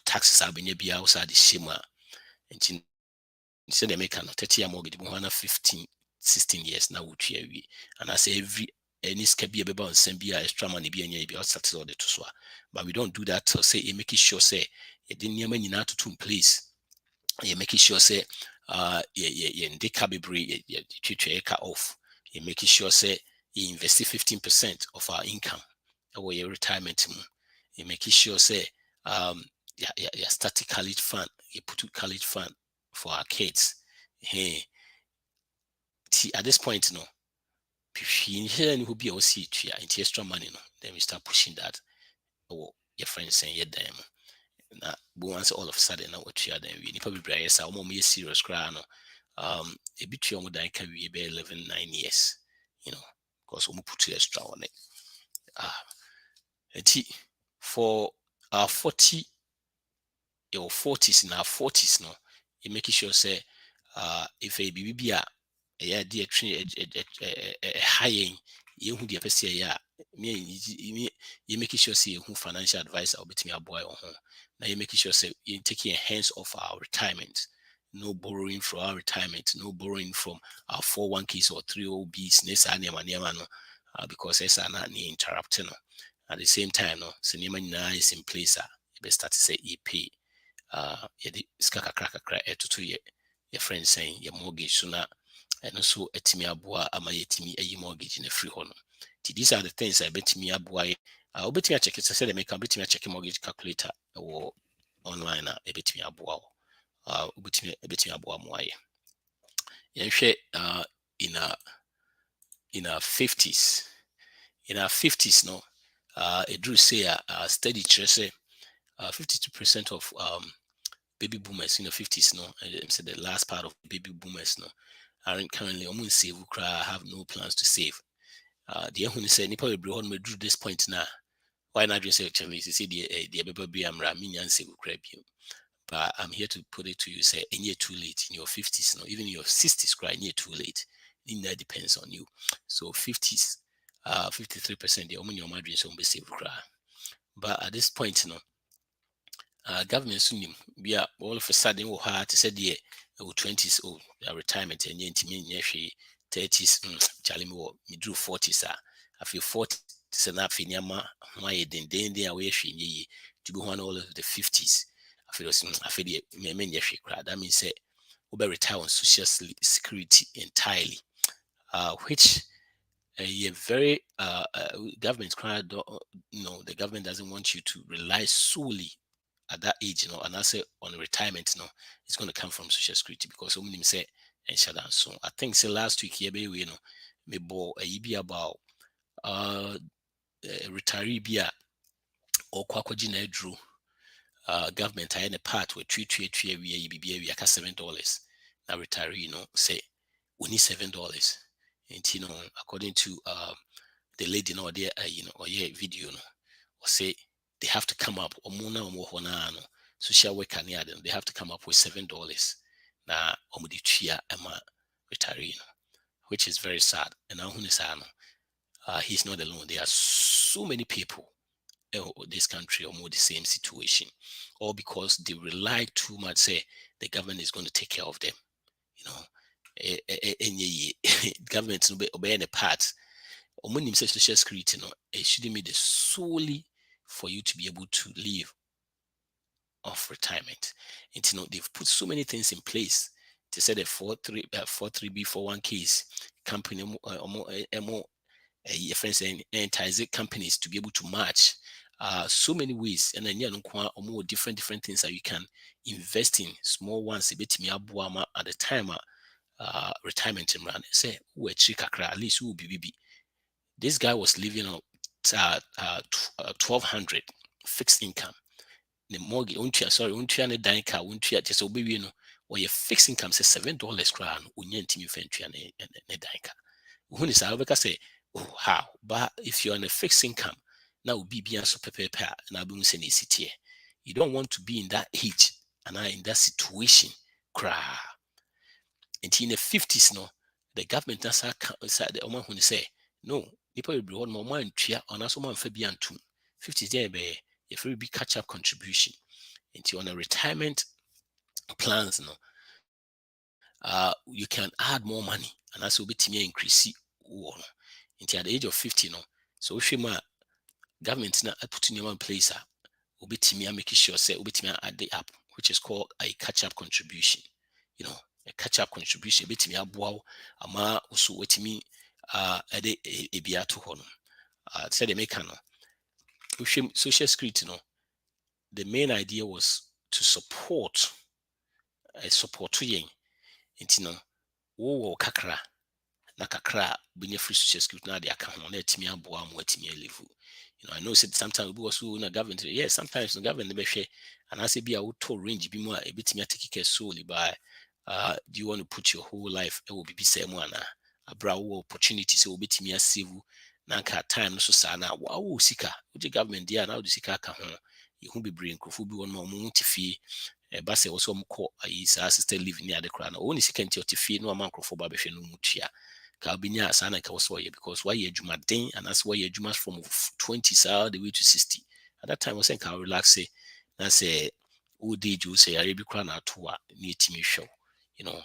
taxes have been be outside the shima, and instead they make a 30-year mortgage, 15, 16 years now. And I say every any scabi about and send be extra money be any be outside all the to but we don't do that. So say you make it sure say you didn't near many now to in place. You make it sure say you off. You make it sure say you invest 15% of our income or your retirement. You make it sure say yeah start a college fund. You put a college fund for our kids. Hey, at this point, no. Here who be see into extra money, no. Then we start pushing that. Oh, your friends saying yeah, damn. Now, but once all of a sudden, now what you are then we probably be yes, I'm more serious cry, no. A bit young than can be 11, 9 years, because we put extra on it. For our 40 or 40s in our 40s, no, you make sure say, if a baby yeah, dear tree a high you who the person yeah, you make sure say who financial advisor or between a boy or home. Now you make sure say you taking hands off our retirement. No borrowing from our retirement, no borrowing from our 401ks or 3OBs, because it's not interrupting. At the same time, no, so is in place. You start to say EP. Skaka cracker to 2 year. Your friend saying your mortgage sooner and also a timi abua ama yetimi a mortgage in a free honor. These are the things I bet me abua. I'll bet me check it. I said I make a bit me check a mortgage calculator or online a bit me abua. Bet me a bit me abua moye. In our 50s. In our 50s, no, it drew say a steady say 52% of baby boomers in the 50s, no, so the last part of baby boomers, no, aren't currently almost save have no plans to save. The who said Nipa will be on me drew this point now. Why not just actually see the baby I'm ramming and save you. But I'm here to put it to you, say, and you're too late in your 50s, no, even in your 60s, cry, and you're too late. That depends on you. So 50s, 53%, the only your margin so be save cry. But at this point, government soon we are all of a sudden will have to say 20s, retirement and yet 30s, Charlie me drew 40s. I feel 40s and I feel my then away to be one all of the 50s. I feel that means say we retire on social security entirely, which a very government the government doesn't want you to rely solely at that age, and I say on retirement, it's going to come from social security because so many say and shut down. So I think say last week here, me bought a be about retiree be or kwakwaji drew government I in a part where three we $7. Now retiree, say we need $7. And according to the lady no there or yeah video no or say they have to come up or mona or no social worker near them, they have to come up with $7 na omuditria ema retiree no, which is very sad. And now he's not alone. There are so many people in this country or more the same situation, all because they rely too much, say the government is going to take care of them, you know. Any government obey any part or when social security, it shouldn't be the solely for you to be able to live off retirement. And they've put so many things in place. They said a 4-3B 4-1Ks company more your friends and entice companies to be able to match so many ways, and then more different things that you can invest in small ones a bit me at the time retirement in run say at least who will be. This guy was living on 1200 fixed income. The mortgage, untua ne dan ka untua just obewie no, or your fixed income say $7 crown unya ntimi fentua ne dan ka. Who is I say, oh how? But if you're on a fixed income, now be so pepe na be say city. You don't want to be in that age and in that situation cry. And in the 50s, no, the government that's the woman who say, no, people will be one more and tria on us one Fabian too. 50s there be a very big catch-up contribution. Into on a retirement plans, you can add more money and that's will be to increase into at the age of 50, so if you government now put in one place will be to making sure say will be to add the up, which is called a catch-up contribution. A catch-up contribution bit me aboa ama also wetimi a bia to hono. Said the make social security, the main idea was to support to yen. Wo kakra na kakra binye free social security na de aka ho na etimi aboa mo etimi level. I know said sometimes we also na government, yes, sometimes the government be hwe and I say be a to range bi mu a ebetimi take care solely by do you want to put your whole life it will be same one abra wo opportunity so obetimi save na ka time so sa na wo sika the government dia na wo sika ka ho ye hu bebre nkrofo bi won ma mo ntifi ba se wo so mo ko ayi sa sister live ni ade kra na wo ni sika nti otifi no ma nkrofo ba be hwe no mutua ka binya asana ka wo ye because why ye adwuma den and that's why ye adwuma from 20s all the way to 60 at that time I say ka relax say na say old age you say I be kra na to a ni timi hwe no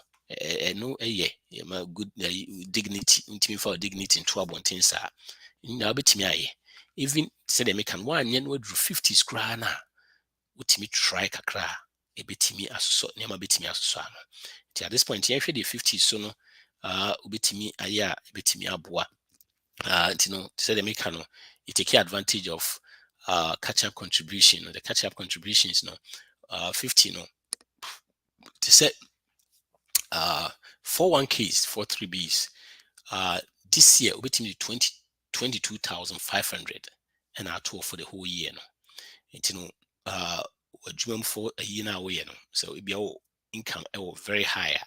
my good dignity intimi for dignity into abonten sa na betimi aye even say they make one yen we 50s kra na utimi try kakra e betimi aso nema betimi aso ano at this point yen hwe the 50s so no ubetimi aye a betimi aboa say they make you take advantage of catch-up contribution. The catch-up contributions 50 to say 4-1Ks, 4-3Bs. This year, we between 22,500 and our tour for the whole year. Dream for a year now, so it be our income very higher.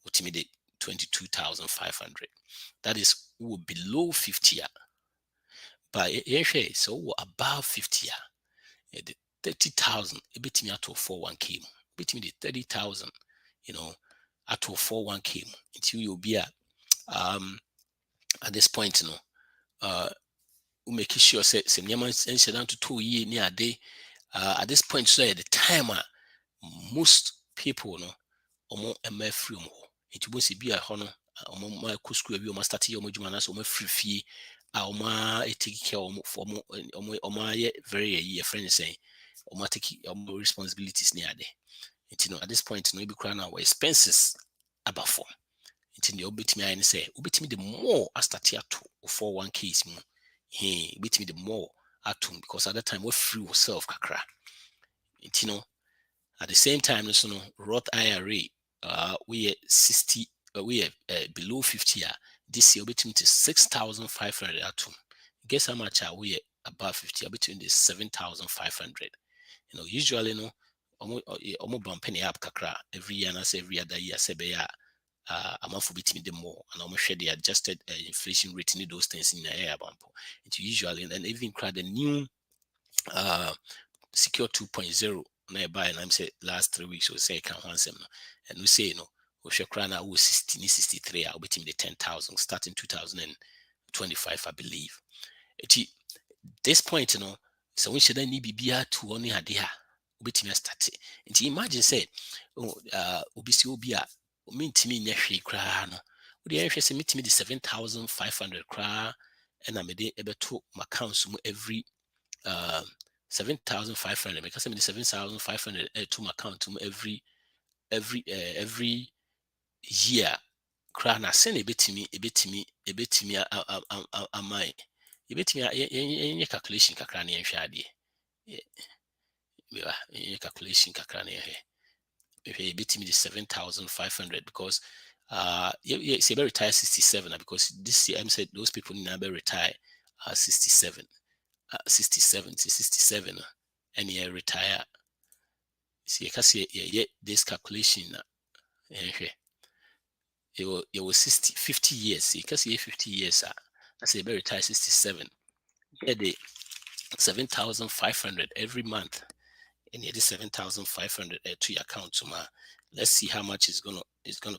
Ultimately, 22,500. That is below 50. But so above 50. The 30,000. It between to 4-1K. Between the 30,000. At 4-1K until you'll be at this point, we make sure say and down to 2 years near a day. At this point, so at the time, most people, omo emma free mo nti bo se bi a ho no omo ma ku school bi omo start ye omo dwuma na so omo free fie a omo take care omo ye very ye friend say omo take omo responsibilities ni ade nti no at this point no be cry na expenses about for nti ne obetimi ayi ne say obetimi the more astart ato 401ks mu obetimi the more ato because at that time we free yourself kakra nti no at the same time so no Roth IRA we are 60 we are below 50 this year between to 6,500 atom. Guess how much are we above 50 between the 7,500. Usually no almost bumping up kakra every year and every other year say be amount between the more and almost share the adjusted inflation rate in those things in the air bump. It's usually and even crowd the new secure 2.0 na buy and I'm say last 3 weeks we say can once and we say we should crown out 63 I'll bet him the 10,000 starting 2025 I believe. At this point so we should then need be to only idea bet me start it. And imagine say obisi obi a mentimi nya hwe kra no we dey hwe say metimi the 7,500 kra and I made ebeto my accounts every 7,500 because I mean 7,500 to my account every year. Cry na send a betimi amai. You betimi calculation kakra na yehwe ade. Yeah, calculation kakra na yehwe. If betimi the 7,500 because say be retire 67 because this year I'm said those people never retire 67. 67 to 67 and you retire. See, you can see this calculation. You will 50 years. You can see 50 years. I say be retire 67. Yeah, the 7,500 every month, and it is 7,500 to your account. Let's see how much it's gonna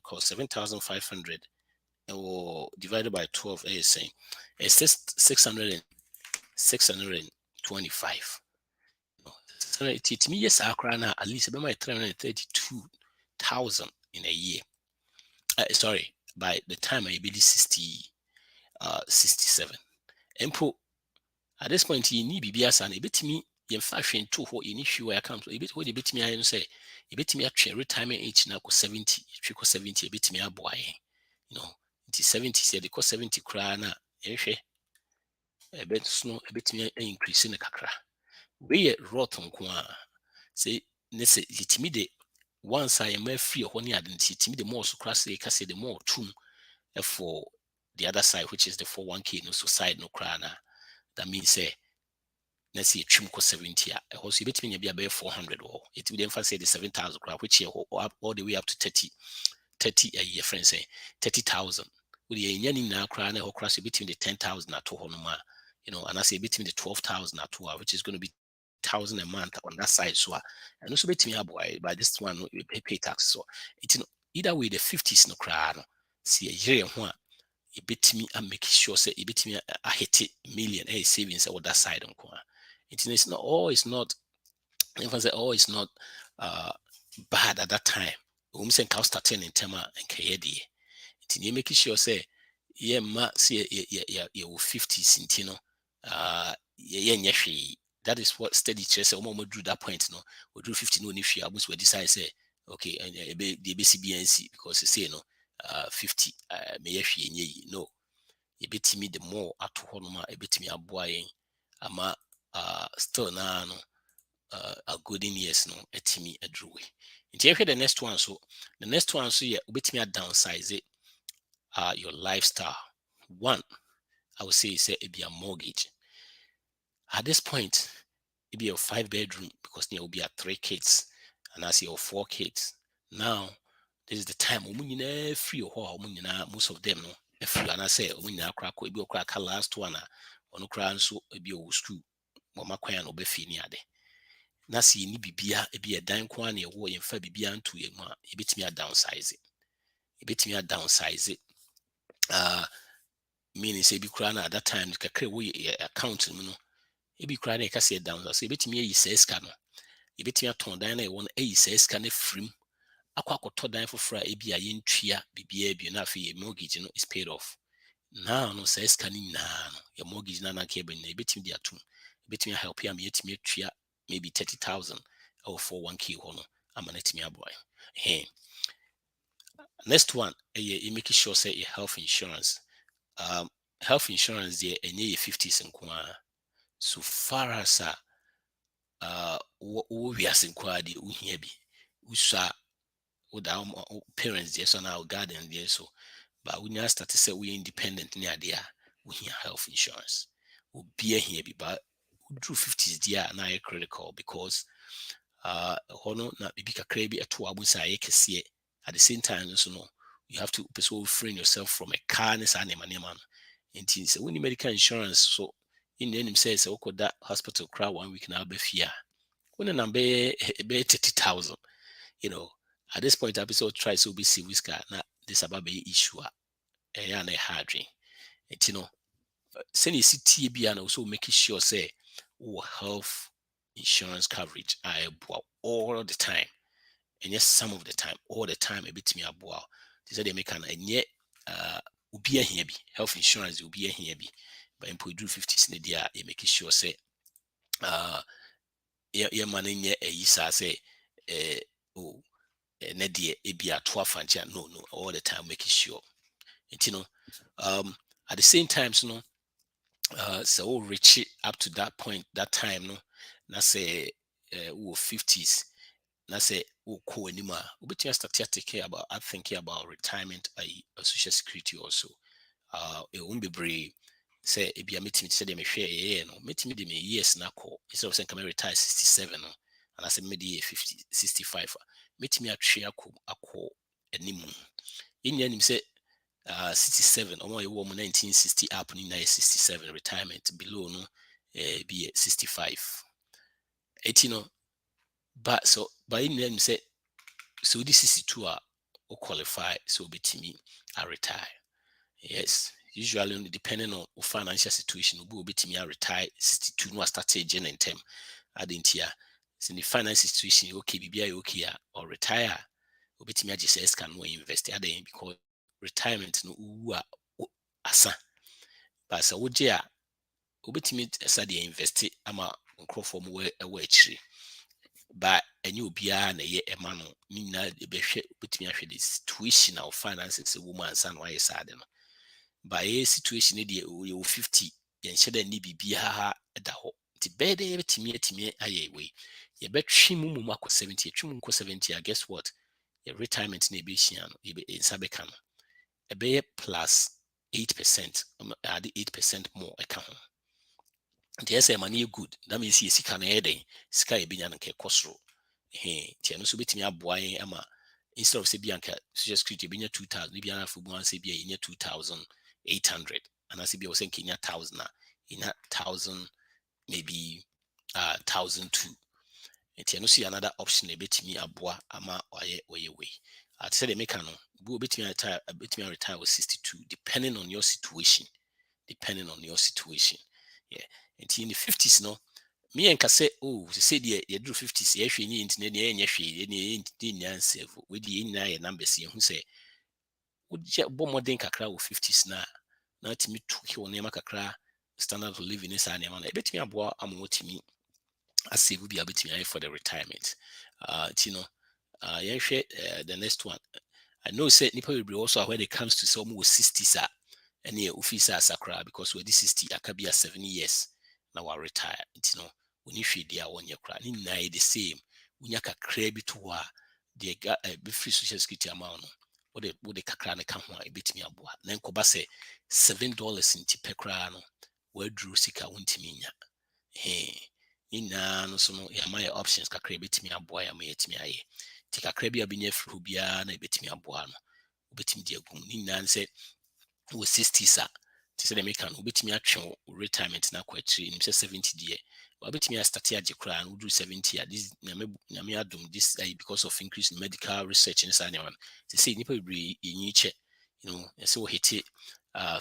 cost. 7,500 or divided by 12. Is saying it's just 625. So it me yes at least about 332,000 in a year. Sorry, by the time I be 67. And at this point you need BBS and a bit me in fashion too what you need where I come to a bit what you bit me I say a bit me actually retirement age now 70 70 a bit me a boy. It is 70 said the cost 70 crana a bit snow a bit me increase in the kakra. We rotten kwa say nese yitimi de once I am free or any identity the more so cross the the more tomb for the other side which is the 401k no so side no crana that means say let's see trim ko 70 a also bit me be about 400 or it would emphasize the 7,000 which here all the way up to 30 a year friend say 30,000 with the any na crana or cross between the 10,000 at honoma and I say between the 12,000 at which is going to be 1,000 a month on that side so and also bet me by this one we pay tax so it either way the 50s no cry no see a year one it bet me and make sure say it bet me a hit million savings on that side on it's not it's not if I say it's not bad at that time we say cow starting in tema and kayedi it make sure say yeah ma see yeah 50s intino yeah that is what steady chess or drew that point no we drew 50 no if you we decide say okay and the BCBNC because you say 50 may no you bet me the more at home a bit me a boy ama still now no a good in years no a me a drew into the next one so yeah bit me a downsize it your lifestyle. One, I would say it be a mortgage. At this point, it be a 5-bedroom because there will be 3 kids and I say 4 kids. Now, this is the time free or most of them no free and I say crack will be crack last one on cry so be a school. Mama kwan no be fini ade. Na see ni bibia e be a dan kwan na e wo yemfa bibia nto ye mu a e betimi a downsize it. E betimi a downsize it. Meaning say be crying at that time kakre we account no e be crying e ka say down so e betimi ayi say ska no e betimi aton dan na e won ayi say ska na frim akwakoto dan foforo ebi a yentria bibia bi na afi mortgage no is paid off. Now no say scan na no your mortgage na ke ben na ebetimi dia tum ebetimi help you am yetimi atria maybe 30,000 or 401k ho no ama na timi aboy. Next one, you make sure say your health insurance. Health insurance there enye 50s nkwa. So far as wo wiase nkwa de uhia bi. Usa with our parents there so now guardian there so but when you start to say we independent near there we hear health insurance. We'll be here but we do 50s there now critical because hono na bibi kakra bi eto abusa yekese at the same time so no you have to person refrain yourself from a car ne sa nema nema no enti say when medical insurance so in the name says okoda hospital crowd 1 week na abafia when na be 30,000 you know at this point episode try so be see whisker na this about be issue ya na hardware enti no send you see bia na also make sure say health insurance coverage all the time. And yes, some of the time, all the time, a bit me a bow. They said they make an and yet will be a here be health insurance will be a here be. But in do 50s in the year, you make sure say your money a yisa say oh nedia it be a 12 no all the time making sure. And you know at the same time so no so reach it up to that point that time no na say 50s na say ko anima obetia start thinking about thinking about retirement social security also it won't be brave say e bia metimi say dem hwe no metimi de me years na call instead of saying come retire 67 no and I say me de 50 65 metimi atwe akọ animu in anim say 67 or more 1960 up in 67 retirement below no be 65 18 but so by in say so this 62 or qualify so betimi I retire. Yes, usually only depending on financial situation will betimi I retire 62 no start aging in term adint here in the financial situation okay be okay or retire obetimi just can no invest again because retirement no asa but so would ya obetimi asa dey invest ama nkrofo mo we akiri but enye obiara na ye ema no ni na ebehwe obetimi ahwe the situation of finances woman san why sad no but a situation dey o 50 yen hye ni bibia da ho ti bede ye betimi aye we ye betwe mu akọ 70 etwe mu 70 I guess what your retirement na be hia no ye be insabeka no ebe plus 8% add 8% more account. The say money good. That means you sika na eden. Sika e binya nke kosro. Ti no so betimi aboa ama instead of say bianca social security binya 2000, maybe na for one say biya 2800. And I say biya say kinya 1000 in 1000 maybe 1002. Ti no see another option e betimi aboa ama oye way. I'd say the mechano go betimi retire with 62 depending on your situation. Yeah. And in the 50s no me and say oh say the you do 50s ye hwe ni internet ye nya hwe ni nyan save we di nya ye numbers ye hu say would bo modern kakra wo 50s na timi to ki won ma kakra standard of living is an na betimi aboa amotimi asave bi abetimi for the retirement the next one I know say nipa will be also when it comes to some with 60s and yeah officer sakra because we this 60 akabia 7 years now we retire when you feed their 1 year cry na the same when you kakra bi to a the be free social security amount what the kakra na ka ho a betimi aboa na nkoba say $7 in tipekra no we drew sika wontimi nya ina no so no ya my options kakra betimi aboa ya mayetimi aye ti kakra bi abinya fru bia na betimi aboa no betimi de agum ni nan say wo 60 sa ti say dem kan betimi atwe retirement na kwatri nim say 70 de wa betimi start age kra no do 70 this nyame adum this because of increase in medical research in Saniwan they say nipa be inyiche so hit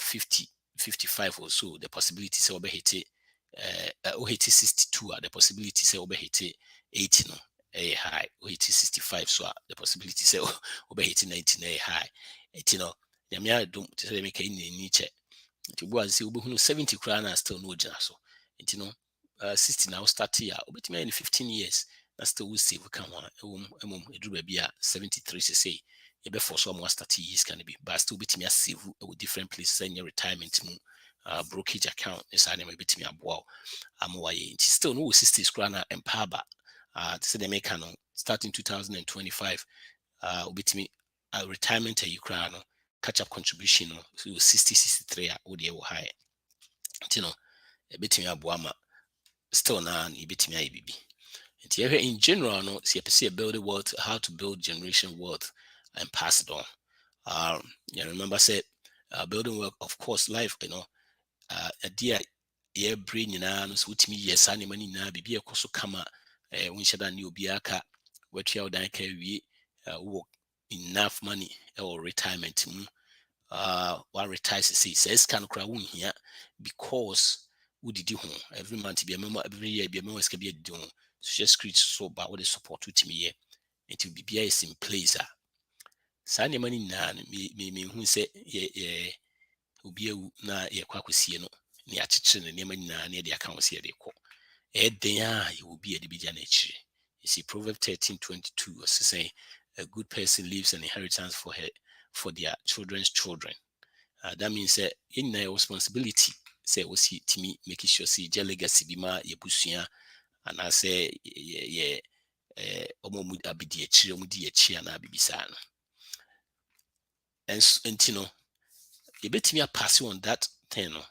50 55 or so the possibility say hit 62 the possibility say hit 80 no high. We hit 65, so the possibility say we hit 90 high. It nyame adom te sɛ make in niche. Nti wo anse wobɛhunu 70 koraa na still no gyina so. Nti 60 na wo start here. Wobɛtumi ayɛ 15 years na still wo save ka ho a ɛwom ɛduru baabi a 73 say yɛbɛfɔ so ɔmo start years can be, but still wobɛtumi asave ɛwɔ different places in your retirement mu, brokerage account ne saa nneɛma bɛtumi aboa wo ama wayɛ. Nti still no wo 60s koraa na empower te sɛ deɛ meka no starting 2025 wobɛtumi retirement ayi koraa no catch up contribution no so 60-63 a wode ɛwɔ high. Nti ɛbɛtumi aboa ma still na yɛbɛtumi ayɛ bibi. Nti yɛhwɛ in general no sɛ yɛpɛ sɛ build wealth, how to build generation wealth and pass it on. Remember say building wealth, of course, life, a dear year brain nyinaa no so wotumi yɛ saa nneɛma no nyinaa biribi ɛkɔ so kama wonhyɛ da ne obiara ka watua wo dan ka awie wowɔ enough money ɛwɔ retirement mu retire sɛ sika no koraa wonhia because wodidi ho every month every year biamema sika bi adidi ho social security so ba wode support wotumi yɛ nti biribiara is in place a saa nneɛma no nyinaa no mehu sɛ obi awu na yɛkɔ akɔsie no ne yɛakyekyere ne nneɛma nyinaa ne yɛde aka ho sɛ yɛde kɔ ɛden a yɛwɔ bi yɛde bɛgya no akyire. You see Proverbs 13:22 also saying a good person leaves an inheritance for their children's children. That means that in your responsibility say was timi making sure see your legacy bi ma yɛbusua and I say ɔmo mu abidi akyire ɔmo di akyire na bibisa no and yɛbɛtumi pass on that thing no.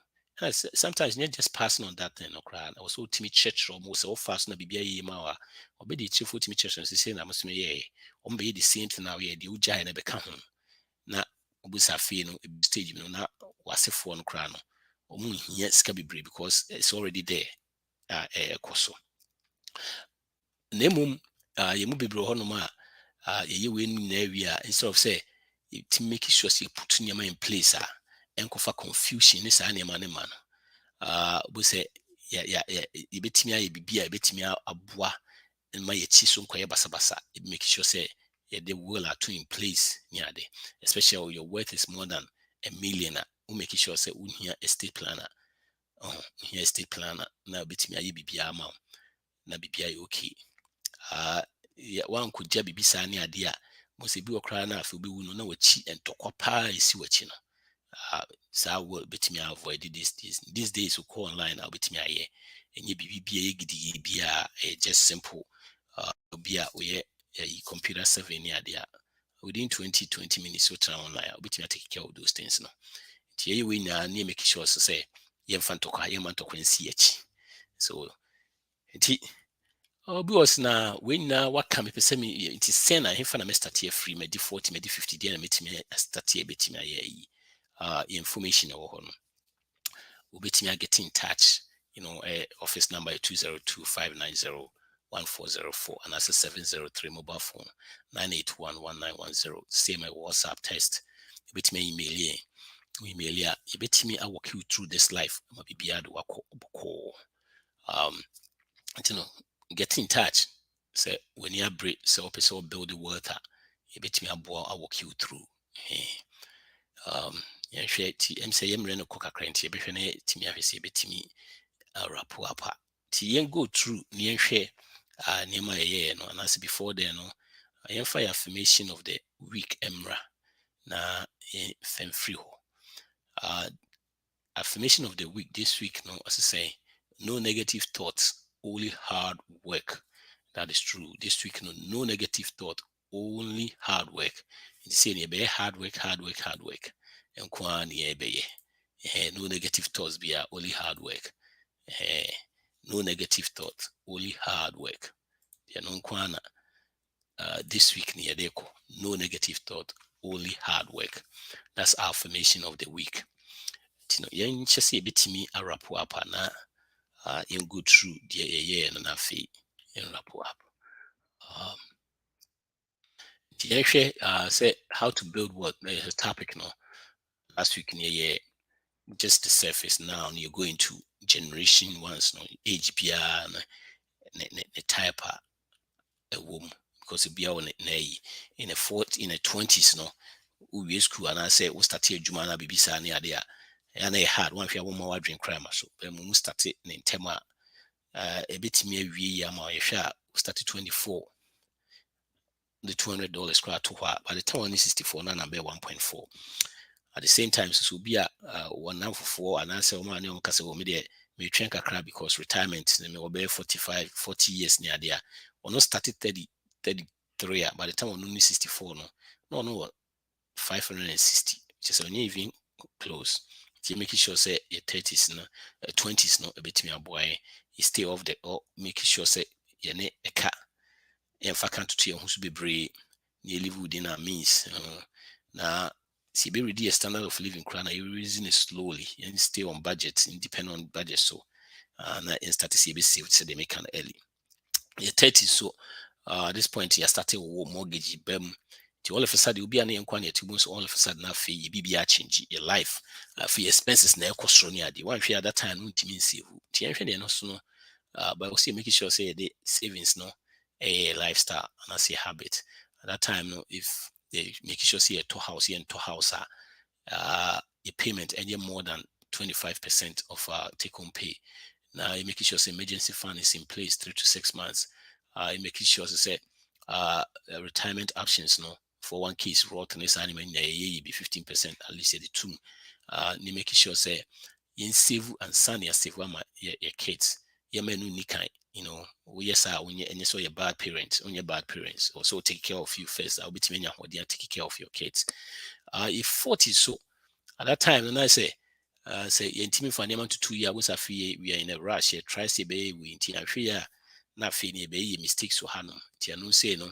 Sometimes you're just passing on that thing, no crowd. I was so timid church or most so fast na bibia ye ma obedi chifu timid church and say na musme ye be the same thing now ye the uja na beka ho na obusa fe no stage no na wasefo no crowd no omu hia sika bebre because it's already there koso na mum ye mu bebre ho no ma ye we nu na wi a instead of say to make sure you put nyama in place enkofa confusion ne saa nneɛma ne ma no bo sɛ yɛbɛtumi ayɛ biribi a yɛbɛtumi aboa ma yɛkyi so nkɔyɛ basabasa make sure sɛ yɛde will ato in place ne ade especially your worth is more than $1 million we make sure sɛ wohia estate planner wohia estate planner na wobɛtumi ayɛ biribiara ma wo na biribiara yɛ okay wankɔgya biribi saa ne ade a mo sɛ bi wɔ koraa na afei wobɛwu no na wakyi ntɔkwa paa ɛsi wakyi no saa will betimi avoid these days we call online I'll betimi aye enye bibia egidi bia just simple bia we computer survey near there within 20 minutes we try online I'll betimi take care of those things no tie we na na make sure so say ye mfa ntokwa ye man tokwa nsi achi so nti obi was na we na waka me pese me nti sen na hefa na me start here free me di 40 me di 50 dey na metimi start here betimi aye information over home. We'll get in touch, office number 202-590-1404 and that's a 703 mobile phone 981-1910. Say my WhatsApp text. You bet me email ya. You bet me I walk you through this life. Get in touch. Say when you break, so build the water. You bet me I walk you through. Yɛhwɛ ti em sɛ yɛmmerɛ no kɔ kakra nti yɛbɛhwɛ no timi ahwɛ sɛ yɛbɛtumi rapo apa nti yɛn go through ne yɛnhwɛ nneɛma yɛyɛɛ no anaasɛ before then no yɛmfa yɛ affirmation of the week mmra na yɛmfɛm firi hɔ affirmation of the week this week no as I say no negative thoughts only hard work. That is true this week no negative thought only hard work. Nti sɛ ne yɛbɛyɛ hard work and no negative thoughts be only hard work. No negative thoughts, only hard work. This week near deco, no negative thought, only hard work. That's our affirmation of the week. Yen just say bit me a rap up na yen go through the and a fee in rap up. Say how to build what a topic no. Last week in a year, just the surface now, you're going to generation ones, no age PR, the type a woman, because be on in a 20s no we school and I say we start adwuma na bibisa ne ade a ya na hard one hwe wo ma wadwen crime so but mu start ne ntema ebetimi awie ya ma yehwe a start 24 the $200 crowd to her by the time on 64 na number 1.4 at the same time so be a one now for and answer man on kase wo me de me twen kakra because retirement me obey 40 years near there ono started 33 by the time on 64 no 560 just only even close to making sure say your 30s no 20s no a bit me a boy you stay off the or making sure say you ne a car and fact to you who's be brave you live within our means now see be ready a standard of living crown you raising it slowly and stay on budget independent on budget so and start to see be saved so they make an early your 30s so at this point you started with mortgage all of a sudden you'll be an inquiry to so all of a sudden now fee you be change your life for your expenses na cost near the one at that time won't mean save no so but we'll see making sure say the savings no a lifestyle and I say habit at that time no if they making sure say to house your payment and you're more than 25% of take home pay now you making sure say emergency fund is in place 3 to 6 months you making sure say retirement options no for one case roth and this animal be 15% at least the two you making sure say in save and son your save your kids your men nikai yes when you so your bad parents on your bad parents also take care of you first I'll be to many what they are taking care of your kids if 40 so at that time and I say intimate for to 2 years was a fee we are in a rush try say be we in na fee be mistakes so hanum tia no say no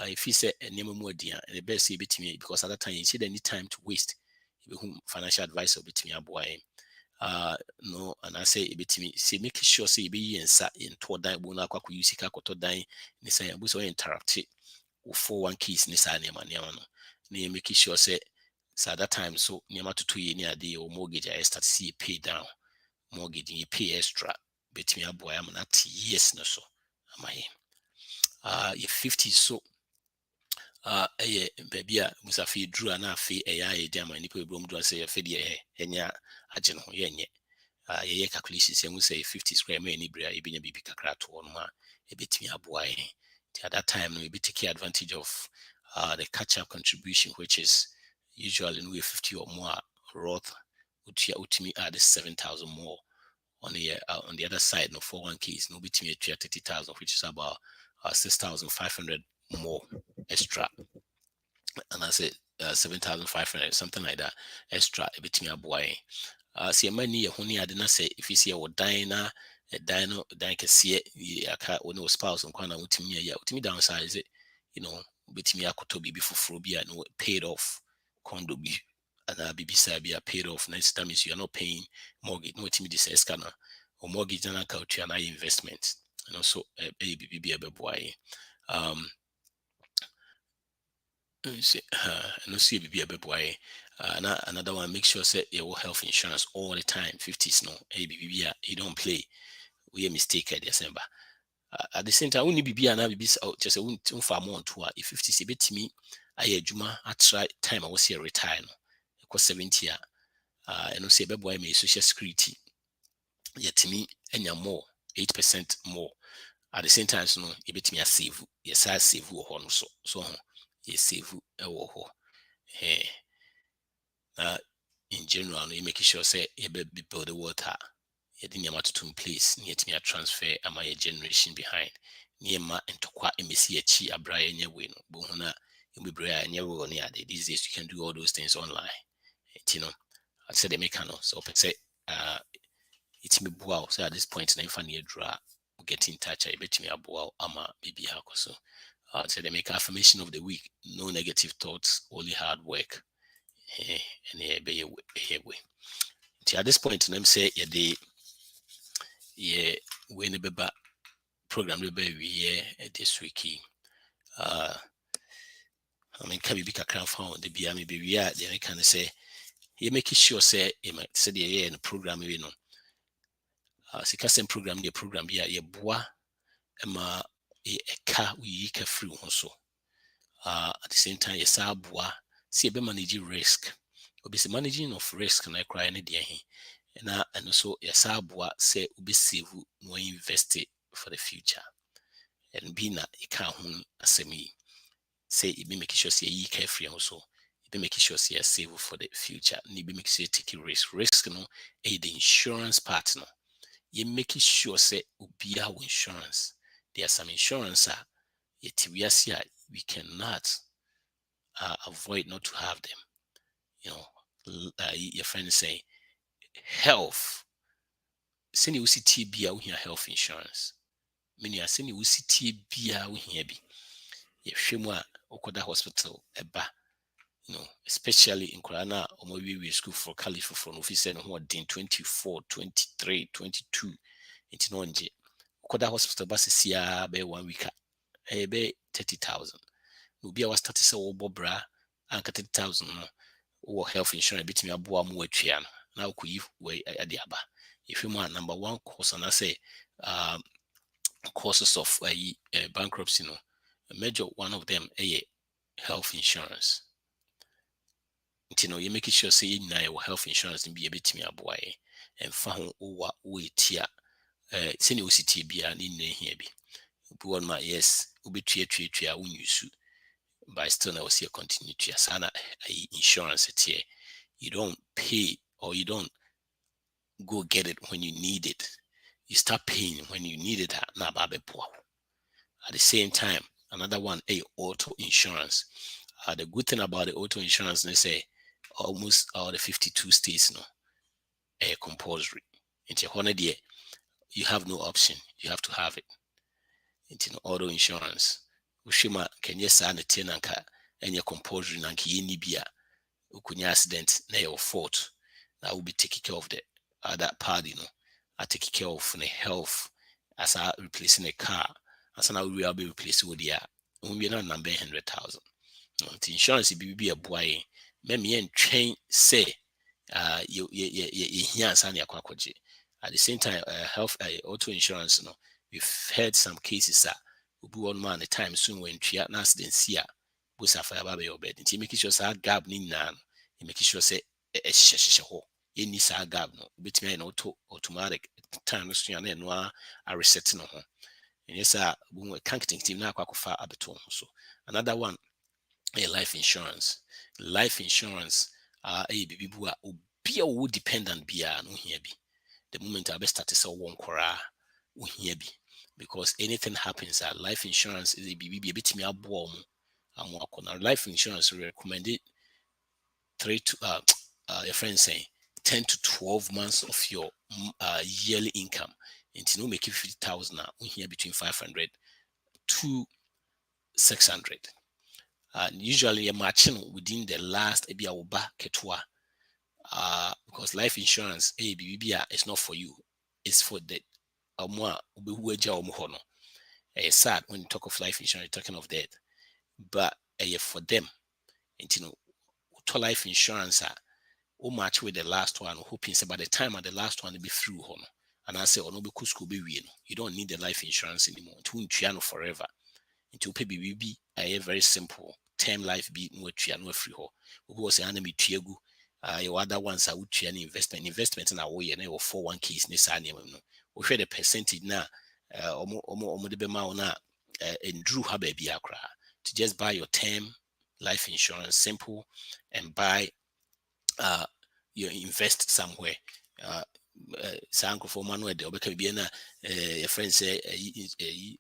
if he said a name more dear and the best say between me because at that time you see any time to waste financial advisor between a boy no and I say it between me say make sure say be in to die bona kwa use ka koto dan ni say abu so interact for one keys ni sa nema no na make sure say at that time so nema to 2 years near the mortgage I start see pay down mortgage you pay extra between a boy am not years no so am I if 50 so baby musafi drew an afi a diamond nipa brom do say fe de enya agye no ye nye ye calculations say we say 50 square meter ni bria e binya bibi kakra to no ma e betimi aboa at that time no we be take advantage of the catch up contribution which is usually in 50 or more roth utimi add 7,000 more on the other side no 401ks no betimi 30,000 which is about 6,500 more extra and I said 7,500 something like that extra a bit me aboy see money honey I didn't say if you see a diner a dino dan can see it aka when no spouse and kwana utimi ya utimi downsize it betimi akoto bibi fufuro bi no paid off condo bi and bibisa bi paid off next time is you are not paying mortgage no utimi this escana or mortgage na account and investment and also a bibi be boy no see be a boy another one make sure say your health insurance all the time 50s no you don't play we a mistake at December at the same time only be na be just a far more to if 50s bit me I juma I try time I was here retire no because 70 and no say boy me social security yet me any more 8% more at the same time no you bet me a save yes I save so you save in general you make sure say you be build the water you didn't have to in place yet me a transfer am a generation behind near ma and to quite embassy a brian your way no but you be brian your way these days you can do all those things online I said they make so say it's me wow so at this point na funny draw get in touch I bet me a wow ama baby so so they make affirmation of the week no negative thoughts only hard work and be way at this point let me say we ne beba program we be this week I mean can be kakra found the be me be we they can say you make sure say you might say the in program we no sika sem program the program be ye boa ma a car we ka free so. At the same time, yes, see be manage risk. Obviously, managing of risk na cry any dear he. And also yes, say be save no invest it for the future. And be na a car home asemi. Say it be making sure say ye carefree also. It be making sure say save for the future. Need be making sure take risk. Risk no the insurance part no. You making sure say be our insurance. There are some insurance yet we cannot avoid not to have them. You know, your friend say health. Send you see TB out here health insurance. Meaning I send you see TB out here be. If you okoda hospital eba, you know, especially in Korana or maybe we school for California for office and who are 24, 23, 22 into nonje. Okoda hospital bus is here by 1 week. Be 30,000. Ubi I was starting to say bobra and 30,000 or health insurance between a boa mu atria now could you way adiaba. If you want number one cause and I say causes of bankruptcy, you know, a major one of them a health insurance. You know, you make sure say you know health insurance and be a bit me a boy and found over wait here. Senior city be an in here be. One my yes, ubi tria when you sue. But still now see a continuity as an insurance at here. You don't pay or you don't go get it when you need it. You start paying when you need it. At the same time, another one, auto insurance. The good thing about the auto insurance, they say almost all the 52 states no compulsory. Into one idea, you have no option. You have to have it. Into auto insurance. Ushima can you sign a tenanka and your compulsory nanki yinibia ukunya accident na your fault. I will be taking care of the other party, you know. I take care of the health as I replacing a car. As I will be replacing with the when we not number 100,000. The insurance be a boy. Me and train say you hear and at the same time health auto insurance, you know, we've heard some cases that will be one man at a time soon when tria accident see was a fire by your bed. And making sure that gap ni nan, making sure say a any sa gap no bit me an automatic time no a resetting on. And yes, we can't team now far so another one a life insurance. Life insurance a baby bua be a wood dependent be no here be. The moment I best start to sell one kora here be because anything happens life insurance is a baby a bit me a bomb. I'm life insurance recommended 3 to your friend saying 10 to 12 months of your yearly income. And to make it 50,000 here between 500 to 600. Usually a matching within the last maybe ketua. Because life insurance is not for you. It's for the it's sad when you talk of life insurance, you're talking of death. But for them, and to life insurance match with the last one, hoping say by the time the last one will be through and I say no be school be you don't need the life insurance anymore. To forever. Into pay be a very simple term life be no free who was an enemy tiagu. Your other ones are would an investment in our way and or 401ks no. We share the percentage now the bema na and drew her baby akra to just buy your term life insurance simple and buy you invest somewhere. Sanko for manual de obeka be na your friend say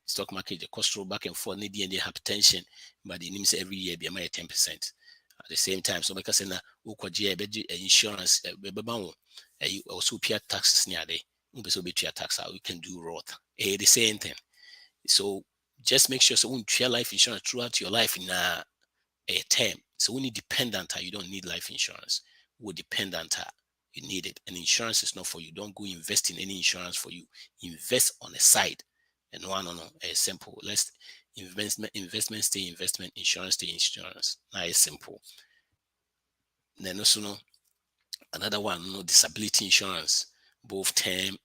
stock market the cost roll back and forth need the hypertension but the names every year be 10%. At the same time so because na ukwaje be insurance beba you also pay taxes near there so be tax we can do Roth the same thing. So just make sure so when you life insurance throughout your life in a term. So when you dependent, you don't need life insurance. We're dependent, you need it. And insurance is not for you. Don't go invest in any insurance for you. Invest on the side. And no, simple. Let's investment stay investment, insurance stay insurance. Now it's simple. Then also another one, disability insurance, both term,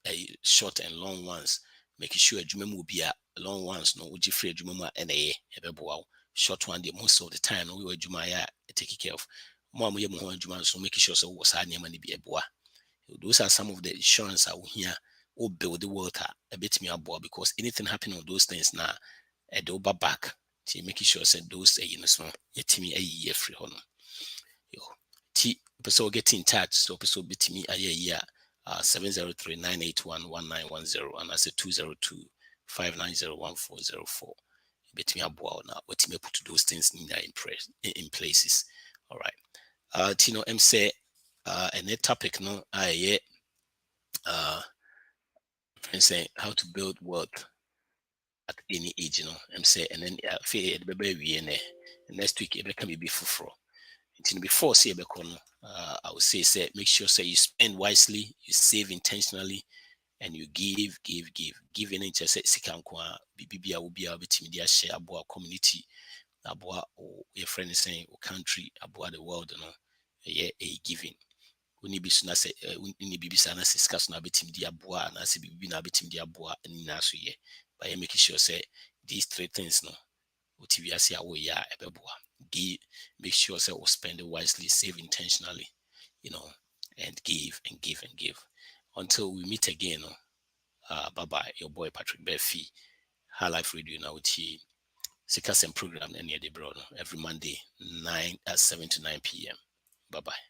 short and long ones. make sure adwuma mu bi a long ones no woji free adwuma mu a ene ebeboa short one the most of the time no we adwuma ya take care of mo ye mo ho adwuma so make sure so wo sa ne ma ne bi eboa. Those are some of the insurance I will hear or build the water a bit me aboa, because anything happening on those things now at the over back to making sure said those you know so yet me a year free honor. Yo T person get in touch so person bit me a year 703-981-1910 and I said 202-590-1404. Bet me aboa now what me put those things in places. All right. Tino M say and the topic no I saying how to build wealth at any age, you know. I'm saying, and then feel it baby next week it can be for. Before say I would say make sure say you spend wisely, you save intentionally, and you give in interest sikan kwa bibia will be able to share about community, about your friend is saying or country, about the world, you know, a giving. Woni bi so na sɛ woni bibi sa na sika so na betim di aboa na sɛ bibi na betim di aboa ani na so ye, but you make sure say these three things no uti ase a wo ya ebeboa. Make sure say we spend it wisely, save intentionally, you know, and give and give and give until we meet again. Bye bye, your boy Patrik Barfi, High Life Radio now with Sikasem program any day bro every Monday 7 to 9 p.m. Bye bye.